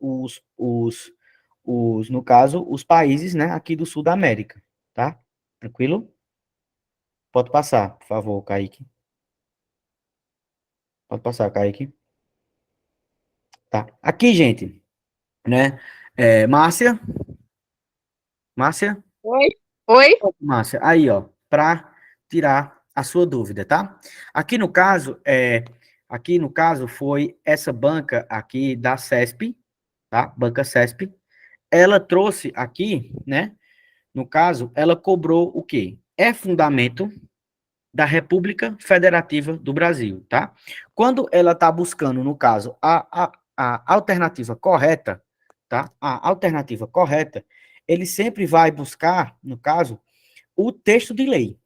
no caso, os países, né, aqui do sul da América, tá? Tranquilo? Pode passar, por favor, Kaique. Pode passar, Kaique. Tá. Aqui, gente, né? Márcia, Márcia, Oi? Oi? Márcia, aí, ó, para tirar a sua dúvida, tá? Aqui no caso foi essa banca aqui da CESP, tá? Banca CESP. Ela trouxe aqui, né? No caso, ela cobrou o quê? É fundamento da República Federativa do Brasil, tá? Quando ela está buscando, no caso, a alternativa correta, tá? A alternativa correta, ele sempre vai buscar, no caso, o texto de lei,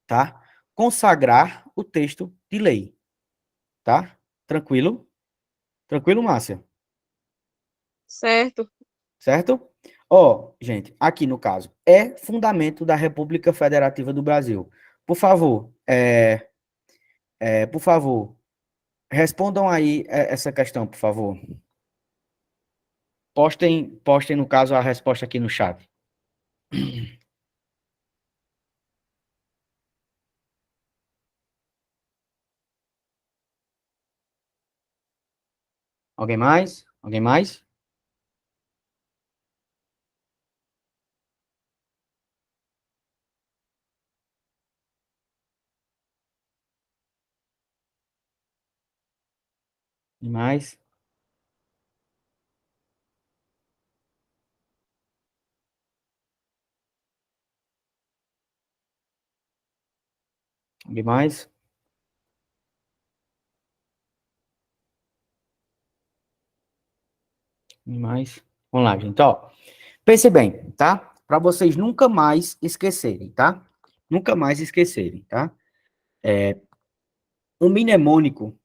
tá? Consagrar o texto de lei, tá? Tranquilo? Tranquilo, Márcia? Certo. Certo? Ó, gente, aqui no caso, é fundamento da República Federativa do Brasil. Por favor, por favor, respondam aí essa questão, por favor. Postem, no caso, a resposta aqui no chat. Alguém mais? Alguém mais? Alguém mais? Alguém mais? Alguém mais? Vamos lá, gente, ó. Pense bem, tá? Para vocês nunca mais esquecerem, tá? Nunca mais esquecerem, tá? O mnemônico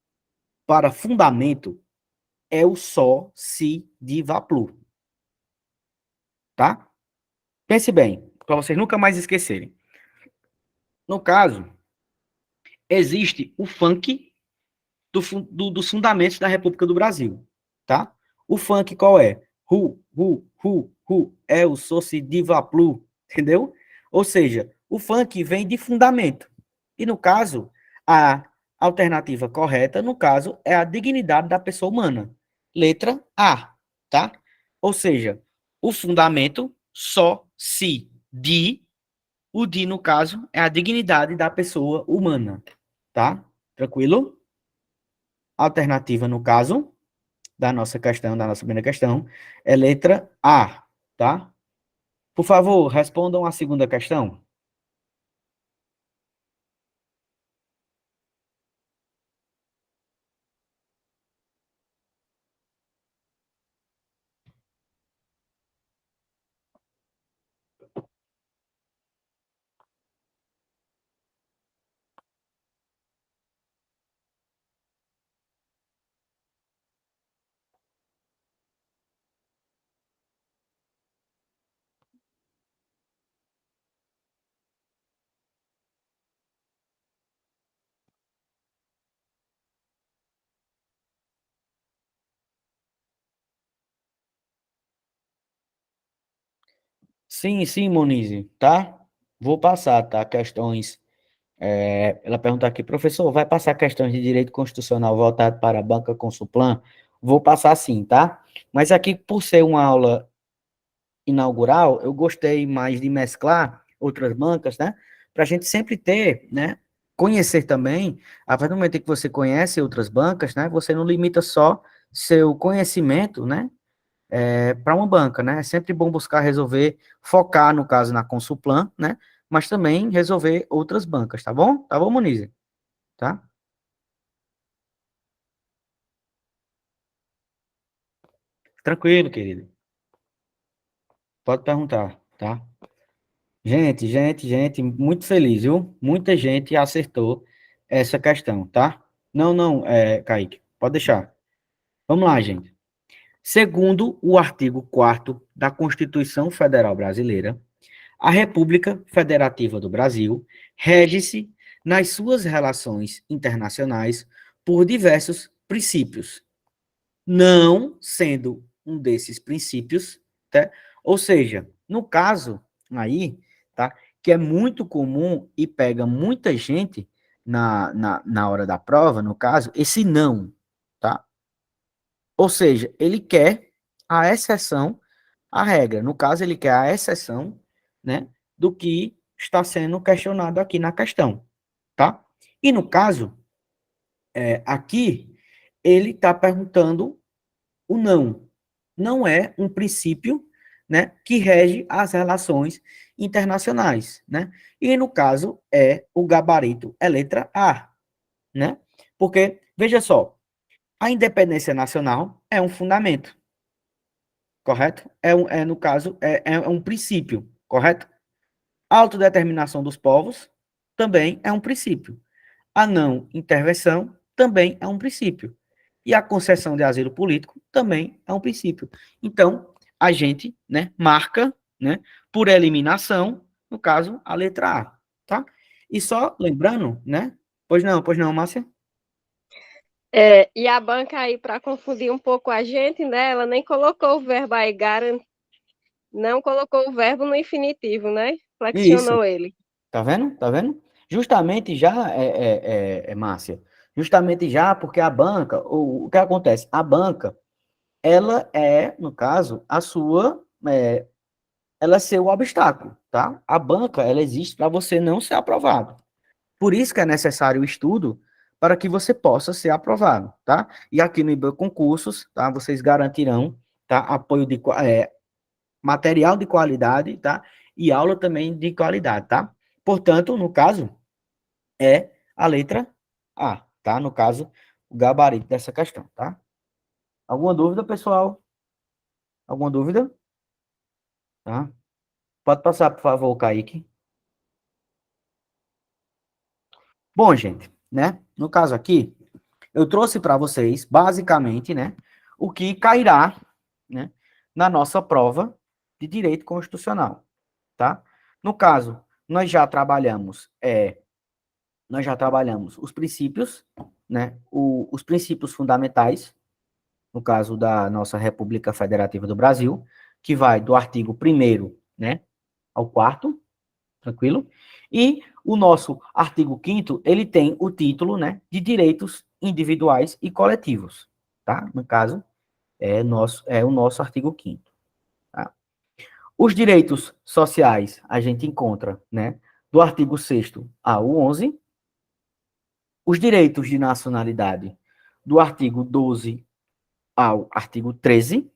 para fundamento é o Só, Si, Di, Va, Plu, tá? Pense bem, para vocês nunca mais esquecerem. No caso, existe o funk dos fundamentos da República do Brasil, tá? O funk qual é? É o Soci Diva Plu, entendeu? Ou seja, o funk vem de fundamento. E no caso, a alternativa correta, no caso, é a dignidade da pessoa humana. Letra A, tá? Ou seja, o fundamento só se de, o de, no caso, é a dignidade da pessoa humana, tá? Tranquilo? Alternativa, no caso, da nossa primeira questão, é letra A, tá? Por favor, respondam a segunda questão. Sim, sim, Monize, tá? Vou passar, tá? Questões. Ela pergunta aqui, professor, vai passar questões de direito constitucional voltado para a banca Consulplan? Vou passar sim, tá? Mas aqui, por ser uma aula inaugural, eu gostei mais de mesclar outras bancas, né? Para a gente sempre ter, né? Conhecer também, a partir do momento em que você conhece outras bancas, né? Você não limita só seu conhecimento, né? para uma banca, né? É sempre bom buscar resolver, focar, no caso, na Consulplan, né? Mas também resolver outras bancas, tá bom? Tá bom, Monize? Tá? Tranquilo, querido. Pode perguntar, tá? Gente, muito feliz, viu? Muita gente acertou essa questão, tá? Não, não, Kaique, pode deixar. Vamos lá, gente. Segundo o artigo 4º da Constituição Federal Brasileira, a República Federativa do Brasil rege-se nas suas relações internacionais por diversos princípios, não sendo um desses princípios, tá? Ou seja, no caso aí, tá? Que é muito comum e pega muita gente na hora da prova, no caso, esse não, tá? Ou seja, ele quer a exceção à regra. No caso, ele quer a exceção, né, do que está sendo questionado aqui na questão, tá? E no caso, aqui, ele está perguntando o não. Não é um princípio, né, que rege as relações internacionais, né? E no caso é o gabarito, é letra A, né? Porque veja só, a independência nacional é um fundamento, correto? No caso, é um princípio, correto? A autodeterminação dos povos também é um princípio. A não intervenção também é um princípio. E a concessão de asilo político também é um princípio. Então, a gente, né, marca, né, por eliminação, no caso, a letra A, tá? E só lembrando, né? Pois não, Márcia? E a banca aí, para confundir um pouco a gente, né? Ela nem colocou o verbo aí, não colocou o verbo no infinitivo, né? Isso. Flexionou ele. Tá vendo? Tá vendo? Justamente já, Márcia, justamente já porque a banca, o que acontece? A banca, ela é, no caso, ela é seu obstáculo, tá? A banca, ela existe para você não ser aprovado. Por isso que é necessário o estudo para que você possa ser aprovado, tá? E aqui no IBAN Concursos, tá? Vocês garantirão, tá? Apoio material de qualidade, tá? E aula também de qualidade, tá? Portanto, no caso, é a letra A, tá? No caso, o gabarito dessa questão, tá? Alguma dúvida, pessoal? Alguma dúvida? Tá? Pode passar, por favor, Kaique. Bom, gente, né? No caso aqui, eu trouxe para vocês, basicamente, né, o que cairá, né, na nossa prova de direito constitucional, tá? No caso, nós já trabalhamos os princípios, né, os princípios fundamentais, no caso da nossa República Federativa do Brasil, que vai do artigo 1º, né, ao 4º, tranquilo? E o nosso artigo 5º, ele tem o título, né, de direitos individuais e coletivos, tá? No caso, é o nosso artigo 5º, tá? Os direitos sociais a gente encontra, né, do artigo 6º ao 11º, os direitos de nacionalidade do artigo 12 ao artigo 13.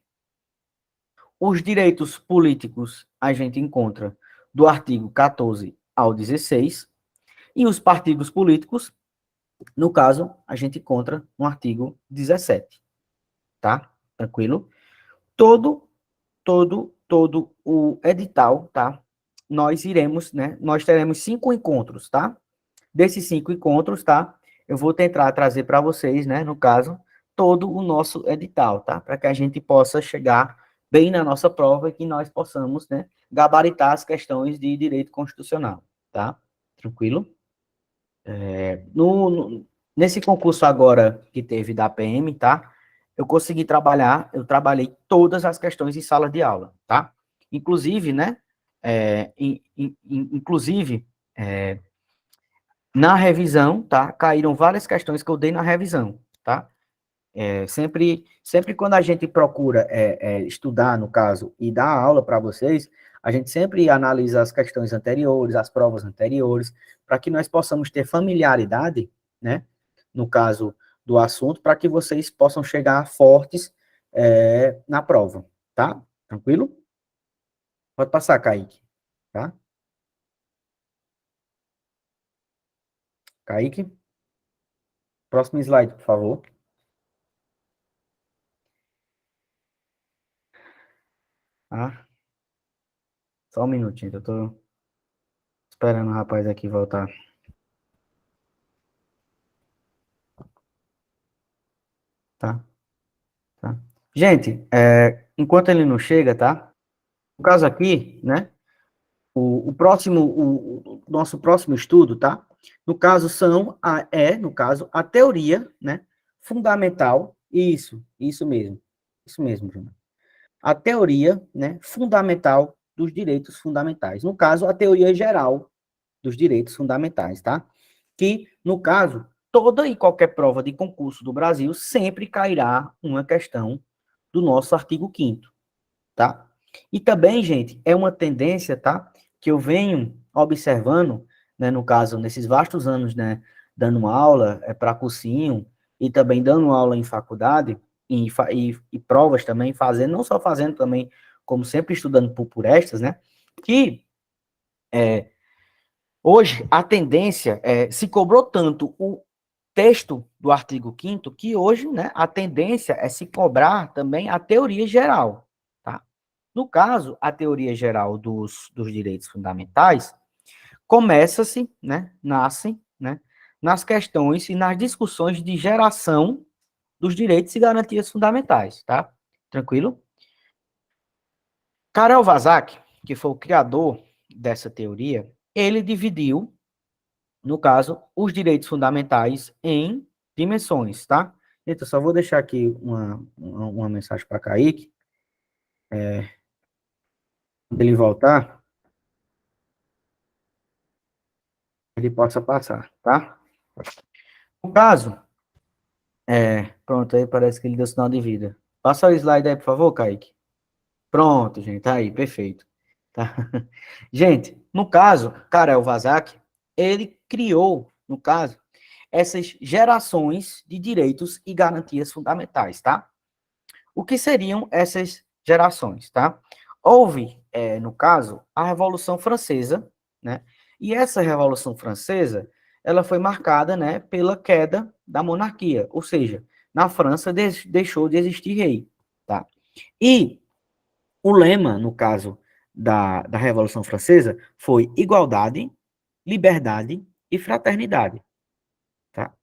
Os direitos políticos a gente encontra do artigo 14 ao 16, e os partidos políticos, no caso, a gente encontra no artigo 17, tá? Tranquilo? Todo, todo o edital, tá? Nós iremos, né? Nós teremos 5 encontros, tá? Desses 5 encontros, tá? Eu vou tentar trazer para vocês, né? No caso, todo o nosso edital, tá? Para que a gente possa chegar bem na nossa prova e que nós possamos, né? Gabaritar as questões de direito constitucional, tá? Tranquilo? Nesse concurso agora que teve da PM, tá? Eu trabalhei todas as questões em sala de aula, tá? Inclusive, né? Inclusive, na revisão, tá? Caíram várias questões que eu dei na revisão, tá? Sempre quando a gente procura estudar, no caso, e dar aula para vocês, a gente sempre analisa as questões anteriores, as provas anteriores, para que nós possamos ter familiaridade, né, no caso do assunto, para que vocês possam chegar fortes na prova, tá? Tranquilo? Pode passar, Kaique, tá? Kaique, próximo slide, por favor. Ah, só um minutinho, eu tô esperando o rapaz aqui voltar. Tá? Tá? Gente, enquanto ele não chega, tá? No caso aqui, né? O nosso próximo estudo, tá? No caso, no caso, a teoria, né? Fundamental, isso mesmo, Júnior. A teoria, né? Fundamental dos direitos fundamentais. No caso, a teoria geral dos direitos fundamentais, tá? Que, no caso, toda e qualquer prova de concurso do Brasil sempre cairá uma questão do nosso artigo 5º, tá? E também, gente, é uma tendência, tá? Que eu venho observando, né, no caso, nesses vastos anos, né, dando aula para cursinho e também dando aula em faculdade e provas também, fazendo, não só fazendo também, como sempre estudando por estas, né? Que hoje a tendência se cobrou tanto o texto do artigo 5º que hoje, né, a tendência é se cobrar também a teoria geral, tá? No caso, a teoria geral dos direitos fundamentais começa-se, né, nasce, né, nas questões e nas discussões de geração dos direitos e garantias fundamentais, tá? Tranquilo? Karel Vazak, que foi o criador dessa teoria, ele dividiu, no caso, os direitos fundamentais em dimensões, tá? Então, só vou deixar aqui uma mensagem para Kaique, quando ele voltar, ele possa passar, tá? No caso, pronto, aí parece que ele deu sinal de vida. Passa o slide aí, por favor, Kaique. Pronto, gente, tá aí, perfeito. Tá? Gente, no caso, Karel Vazak, ele criou, no caso, essas gerações de direitos e garantias fundamentais, tá? O que seriam essas gerações, tá? Houve, no caso, a Revolução Francesa, né? E essa Revolução Francesa, ela foi marcada, né, pela queda da monarquia, ou seja, na França deixou de existir rei, tá? E o lema, no caso da Revolução Francesa, foi igualdade, liberdade e fraternidade, tá?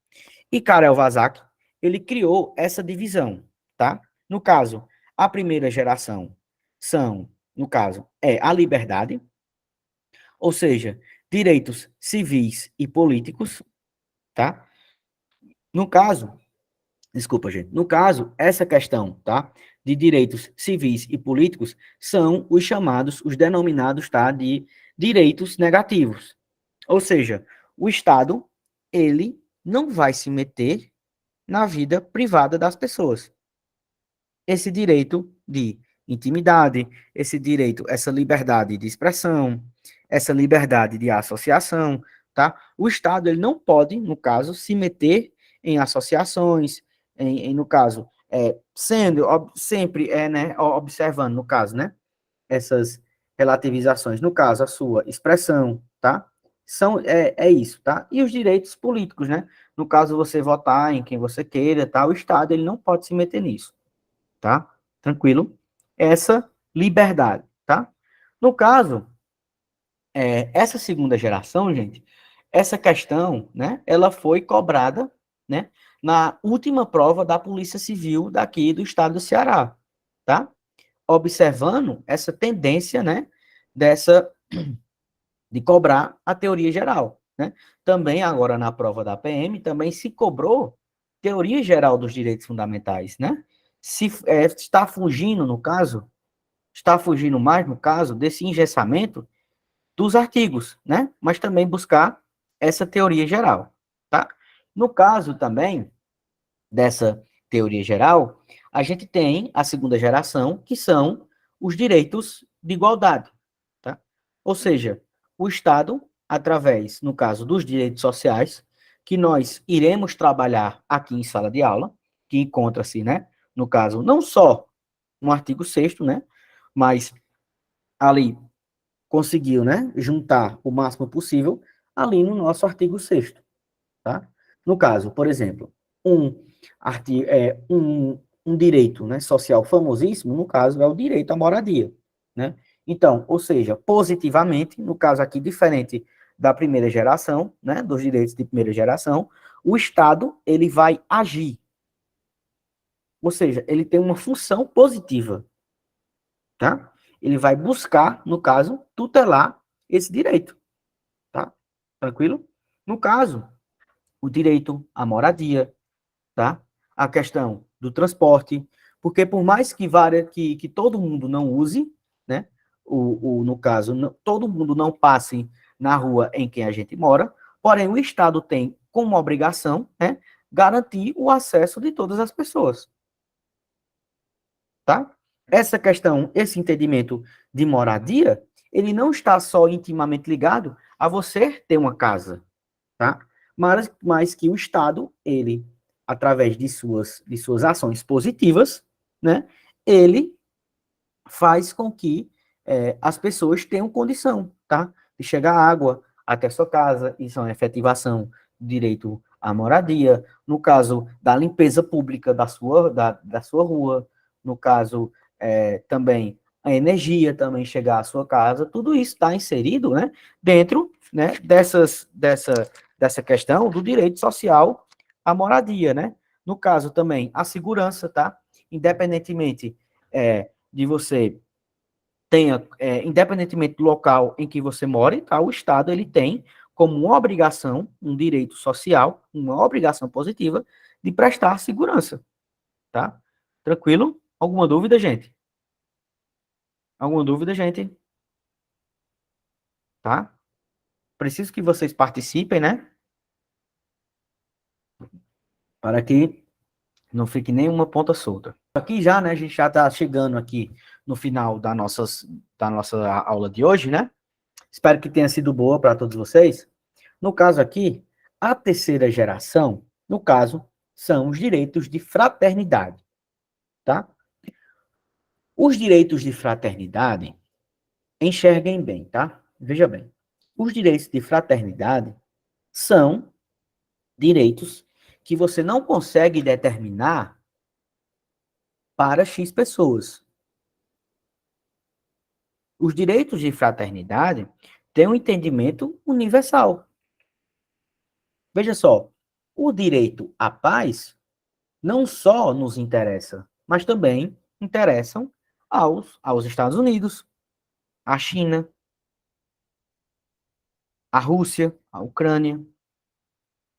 E Karel Vazak, ele criou essa divisão, tá? No caso, a primeira geração no caso, a liberdade, ou seja, direitos civis e políticos, tá? No caso, desculpa, gente, no caso, essa questão, tá? De direitos civis e políticos são os denominados, tá? De direitos negativos. Ou seja, o Estado, ele não vai se meter na vida privada das pessoas. Esse direito de intimidade, esse direito, essa liberdade de expressão, essa liberdade de associação, tá? O Estado, ele não pode, no caso, se meter em associações, no caso, sempre, né, observando, no caso, né, essas relativizações, no caso, a sua expressão, tá? É isso, tá? E os direitos políticos, né? No caso, você votar em quem você queira, tá? O Estado, ele não pode se meter nisso, tá? Tranquilo? Essa liberdade, tá? No caso, essa segunda geração, gente, essa questão, né, ela foi cobrada, né, na última prova da Polícia Civil daqui do estado do Ceará, tá? Observando essa tendência, né, dessa de cobrar a teoria geral, né? Também agora na prova da PM também se cobrou teoria geral dos direitos fundamentais, né? Se está fugindo no caso, está fugindo mais no caso desse engessamento dos artigos, né? Mas também buscar essa teoria geral, tá? No caso também dessa teoria geral, a gente tem a segunda geração, que são os direitos de igualdade, tá? Ou seja, o Estado, através, no caso dos direitos sociais, que nós iremos trabalhar aqui em sala de aula, que encontra-se, né, no caso, não só no artigo 6º, né? Mas ali conseguiu, né, juntar o máximo possível ali no nosso artigo 6º, tá? No caso, por exemplo, um direito, né, social famosíssimo, no caso, é o direito à moradia, né? Então, ou seja, positivamente, no caso aqui, diferente da primeira geração, né, dos direitos de primeira geração, o Estado, ele vai agir, ou seja, ele tem uma função positiva, tá? Ele vai buscar, no caso, tutelar esse direito, tá? Tranquilo? No caso, o direito à moradia, tá? A questão do transporte, porque por mais que todo mundo não use, né? No caso, todo mundo não passe na rua em que a gente mora, porém o Estado tem como obrigação, né, garantir o acesso de todas as pessoas, tá? Essa questão, esse entendimento de moradia, ele não está só intimamente ligado a você ter uma casa, tá? Mas que o Estado, ele, através de suas ações positivas, né, ele faz com que as pessoas tenham condição, tá? De chegar água até sua casa, isso é uma efetivação do direito à moradia, no caso da limpeza pública da sua rua, no caso também a energia também chegar à sua casa, tudo isso está inserido, né, dentro, né, dessa questão do direito social à moradia, né? No caso também a segurança, tá? Independentemente de você tenha, independentemente do local em que você mora, tá? O Estado ele tem como uma obrigação, um direito social, uma obrigação positiva de prestar segurança, tá? Tranquilo? Alguma dúvida, gente? Alguma dúvida, gente? Tá? Preciso que vocês participem, né? Para que não fique nenhuma ponta solta. Aqui já, né? A gente já está chegando aqui no final da nossa aula de hoje, né? Espero que tenha sido boa para todos vocês. No caso aqui, a terceira geração, no caso, são os direitos de fraternidade, tá? Os direitos de fraternidade, enxerguem bem, tá? Veja bem. Os direitos de fraternidade são direitos que você não consegue determinar para X pessoas. Os direitos de fraternidade têm um entendimento universal. Veja só, o direito à paz não só nos interessa, mas também interessam aos Estados Unidos, à China, à Rússia, à Ucrânia,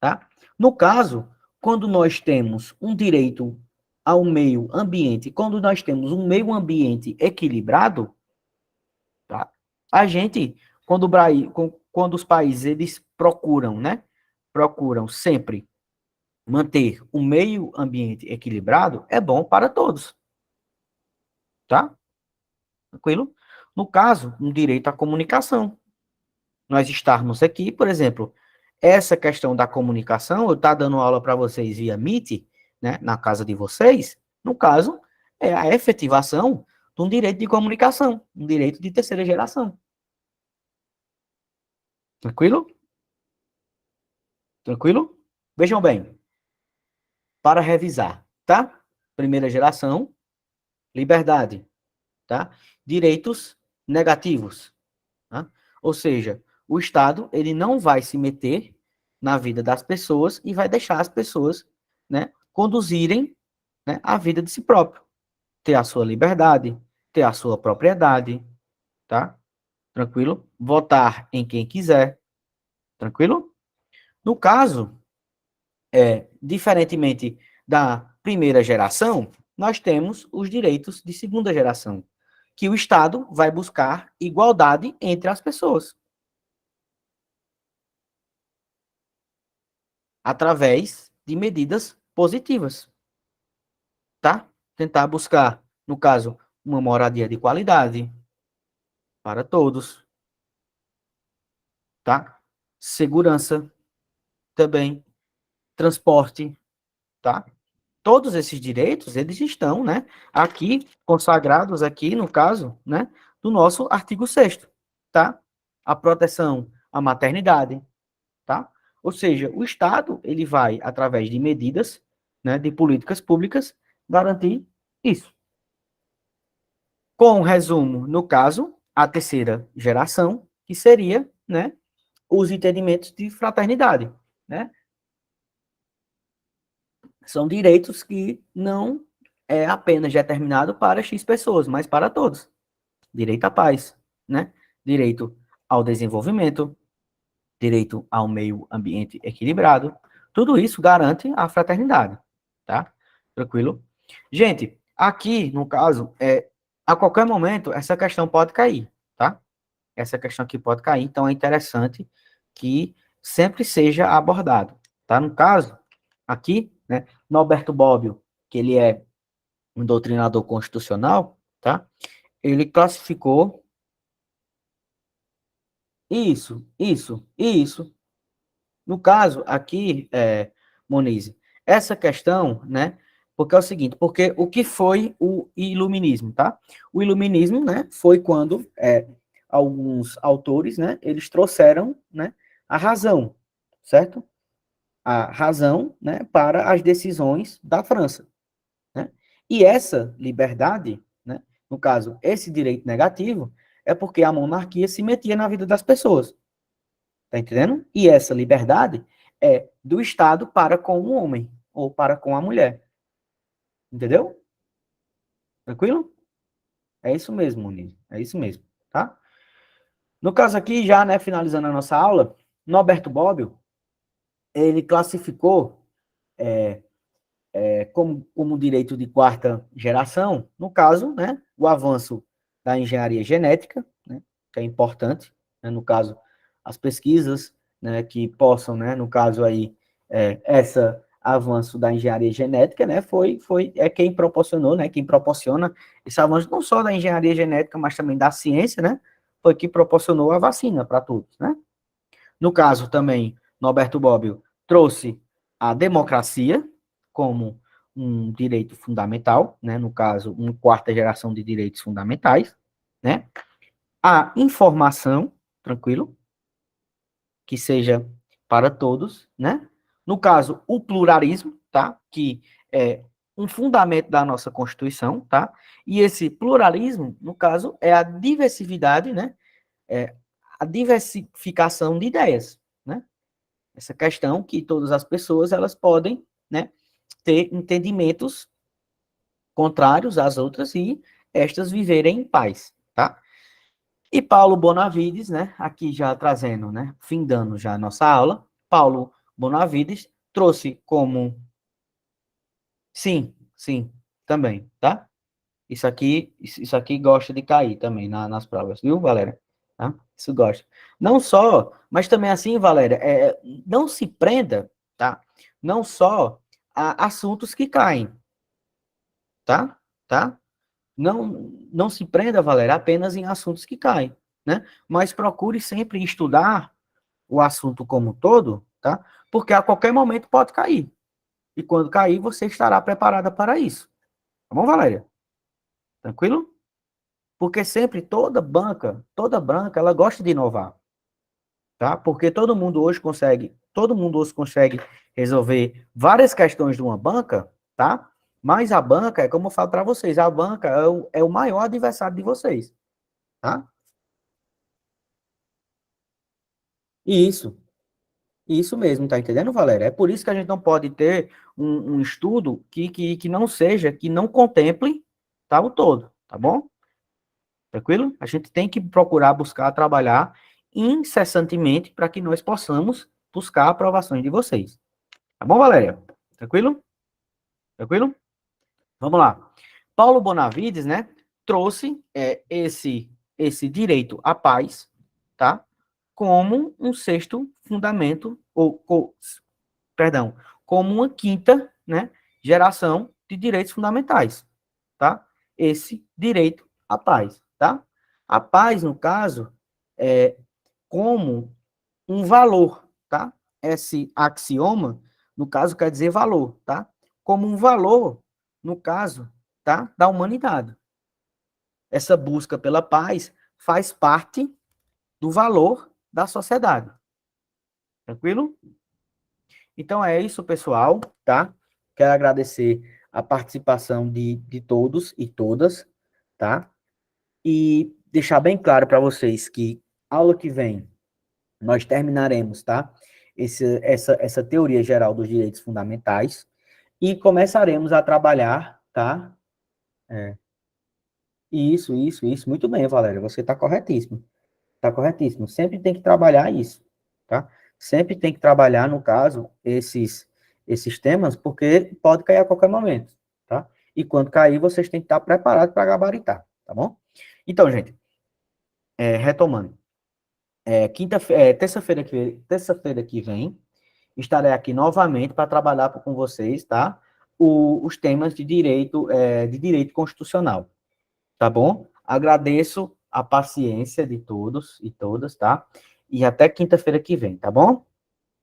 tá? No caso, quando nós temos um direito ao meio ambiente, quando nós temos um meio ambiente equilibrado, tá? A gente, quando os países eles procuram, né? Procuram sempre manter o meio ambiente equilibrado, é bom para todos, tá? Tranquilo? No caso, um direito à comunicação. Nós estarmos aqui, por exemplo, essa questão da comunicação, eu estar dando aula para vocês via Meet, né, na casa de vocês, no caso, é a efetivação de um direito de comunicação, um direito de terceira geração. Tranquilo? Tranquilo? Vejam bem, para revisar, tá? Primeira geração, liberdade, tá? Direitos negativos, tá? Ou seja, o Estado ele não vai se meter na vida das pessoas e vai deixar as pessoas, né, conduzirem, né, a vida de si próprio, ter a sua liberdade, ter a sua propriedade, tá? Tranquilo? Votar em quem quiser, tranquilo? No caso, diferentemente da primeira geração, nós temos os direitos de segunda geração, que o Estado vai buscar igualdade entre as pessoas, através de medidas positivas, tá? Tentar buscar, no caso, uma moradia de qualidade para todos, tá? Segurança também, transporte, tá? todos esses direitos, eles estão, né, aqui, consagrados aqui, no caso, né, do nosso artigo 6º, tá? A proteção à maternidade, tá? Ou seja, o Estado, ele vai, através de medidas, né, de políticas públicas, garantir isso. Com resumo, no caso, a terceira geração, que seria, né, os entendimentos de fraternidade, né? São direitos que não é apenas determinado para X pessoas, mas para todos. Direito à paz, né? Direito ao desenvolvimento, direito ao meio ambiente equilibrado. Tudo isso garante a fraternidade, tá? Tranquilo? Gente, aqui, no caso, a qualquer momento, essa questão pode cair, tá? Essa questão aqui pode cair, então é interessante que sempre seja abordado, tá? No caso, aqui, né, Norberto Bobbio, que ele é um doutrinador constitucional, tá? Ele classificou isso. No caso, aqui, Monize, essa questão, né, porque é o seguinte, porque o que foi o iluminismo, tá? O iluminismo, né, foi quando alguns autores, né, eles trouxeram, né, a razão, certo? A razão, né, para as decisões da França, né? E essa liberdade, né, no caso, esse direito negativo, é porque a monarquia se metia na vida das pessoas. Tá entendendo? E essa liberdade é do Estado para com o homem ou para com a mulher. Entendeu? Tranquilo? É isso mesmo, Muniz. É isso mesmo, tá? No caso aqui, já, né, finalizando a nossa aula, Norberto Bobbio, ele classificou como direito de quarta geração, no caso, né, o avanço da engenharia genética, né, que é importante, né, no caso, as pesquisas, né, que possam, né, no caso aí, essa avanço da engenharia genética, né, quem proporcionou, né, quem proporciona esse avanço não só da engenharia genética, mas também da ciência, né, foi que proporcionou a vacina para todos, né. No caso também, Norberto Bobbio trouxe a democracia como um direito fundamental, né, no caso, uma quarta geração de direitos fundamentais, né, a informação, tranquilo, que seja para todos, né, no caso, o pluralismo, tá, que é um fundamento da nossa Constituição, tá, e esse pluralismo, no caso, é a diversidade, né, é a diversificação de ideias, né, essa questão que todas as pessoas, elas podem, né, ter entendimentos contrários às outras e estas viverem em paz, tá? E Paulo Bonavides, né, aqui já trazendo, né, findando já a nossa aula, Paulo Bonavides trouxe como, sim, também, tá? Isso aqui gosta de cair também nas provas, viu, Valéria? Tá? Isso gosta. Não só, mas também assim, Valéria, não se prenda, tá? Não só a assuntos que caem, tá? Tá? Não se prenda, Valéria, apenas em assuntos que caem, né? Mas procure sempre estudar o assunto como um todo, tá? Porque a qualquer momento pode cair. E quando cair, você estará preparada para isso. Tá bom, Valéria? Tranquilo? Porque sempre toda banca, ela gosta de inovar, tá? Porque todo mundo hoje consegue resolver várias questões de uma banca, tá? Mas a banca, é como eu falo para vocês, a banca é o maior adversário de vocês, tá? E isso mesmo, tá entendendo, Valéria? É por isso que a gente não pode ter um estudo que não seja, que não contemple, tá, o todo, tá bom? Tranquilo? A gente tem que procurar buscar trabalhar incessantemente para que nós possamos buscar aprovações de vocês. Tá bom, Valéria? Tranquilo? Tranquilo? Vamos lá. Paulo Bonavides, né, trouxe esse direito à paz, tá? Como um sexto fundamento, perdão, como uma quinta, né, geração de direitos fundamentais, tá? Esse direito à paz, tá? A paz, no caso, é como um valor, tá? Esse axioma, no caso, quer dizer valor, tá? como um valor, no caso, tá, da humanidade. Essa busca pela paz faz parte do valor da sociedade. Tranquilo? Então é isso, pessoal, tá? Quero agradecer a participação de todos e todas, tá? E deixar bem claro para vocês que aula que vem nós terminaremos, tá? Essa teoria geral dos direitos fundamentais e começaremos a trabalhar, tá? Isso. Muito bem, Valéria. Você está corretíssimo. Está corretíssimo. Sempre tem que trabalhar isso, tá? Sempre tem que trabalhar, no caso, esses temas, porque pode cair a qualquer momento, tá? E quando cair, vocês têm que estar preparados para gabaritar, tá bom? Então, gente, retomando. Terça-feira que vem, estarei aqui novamente para trabalhar com vocês, tá? Os temas de direito constitucional. Tá bom? Agradeço a paciência de todos e todas, tá? E até quinta-feira que vem, tá bom?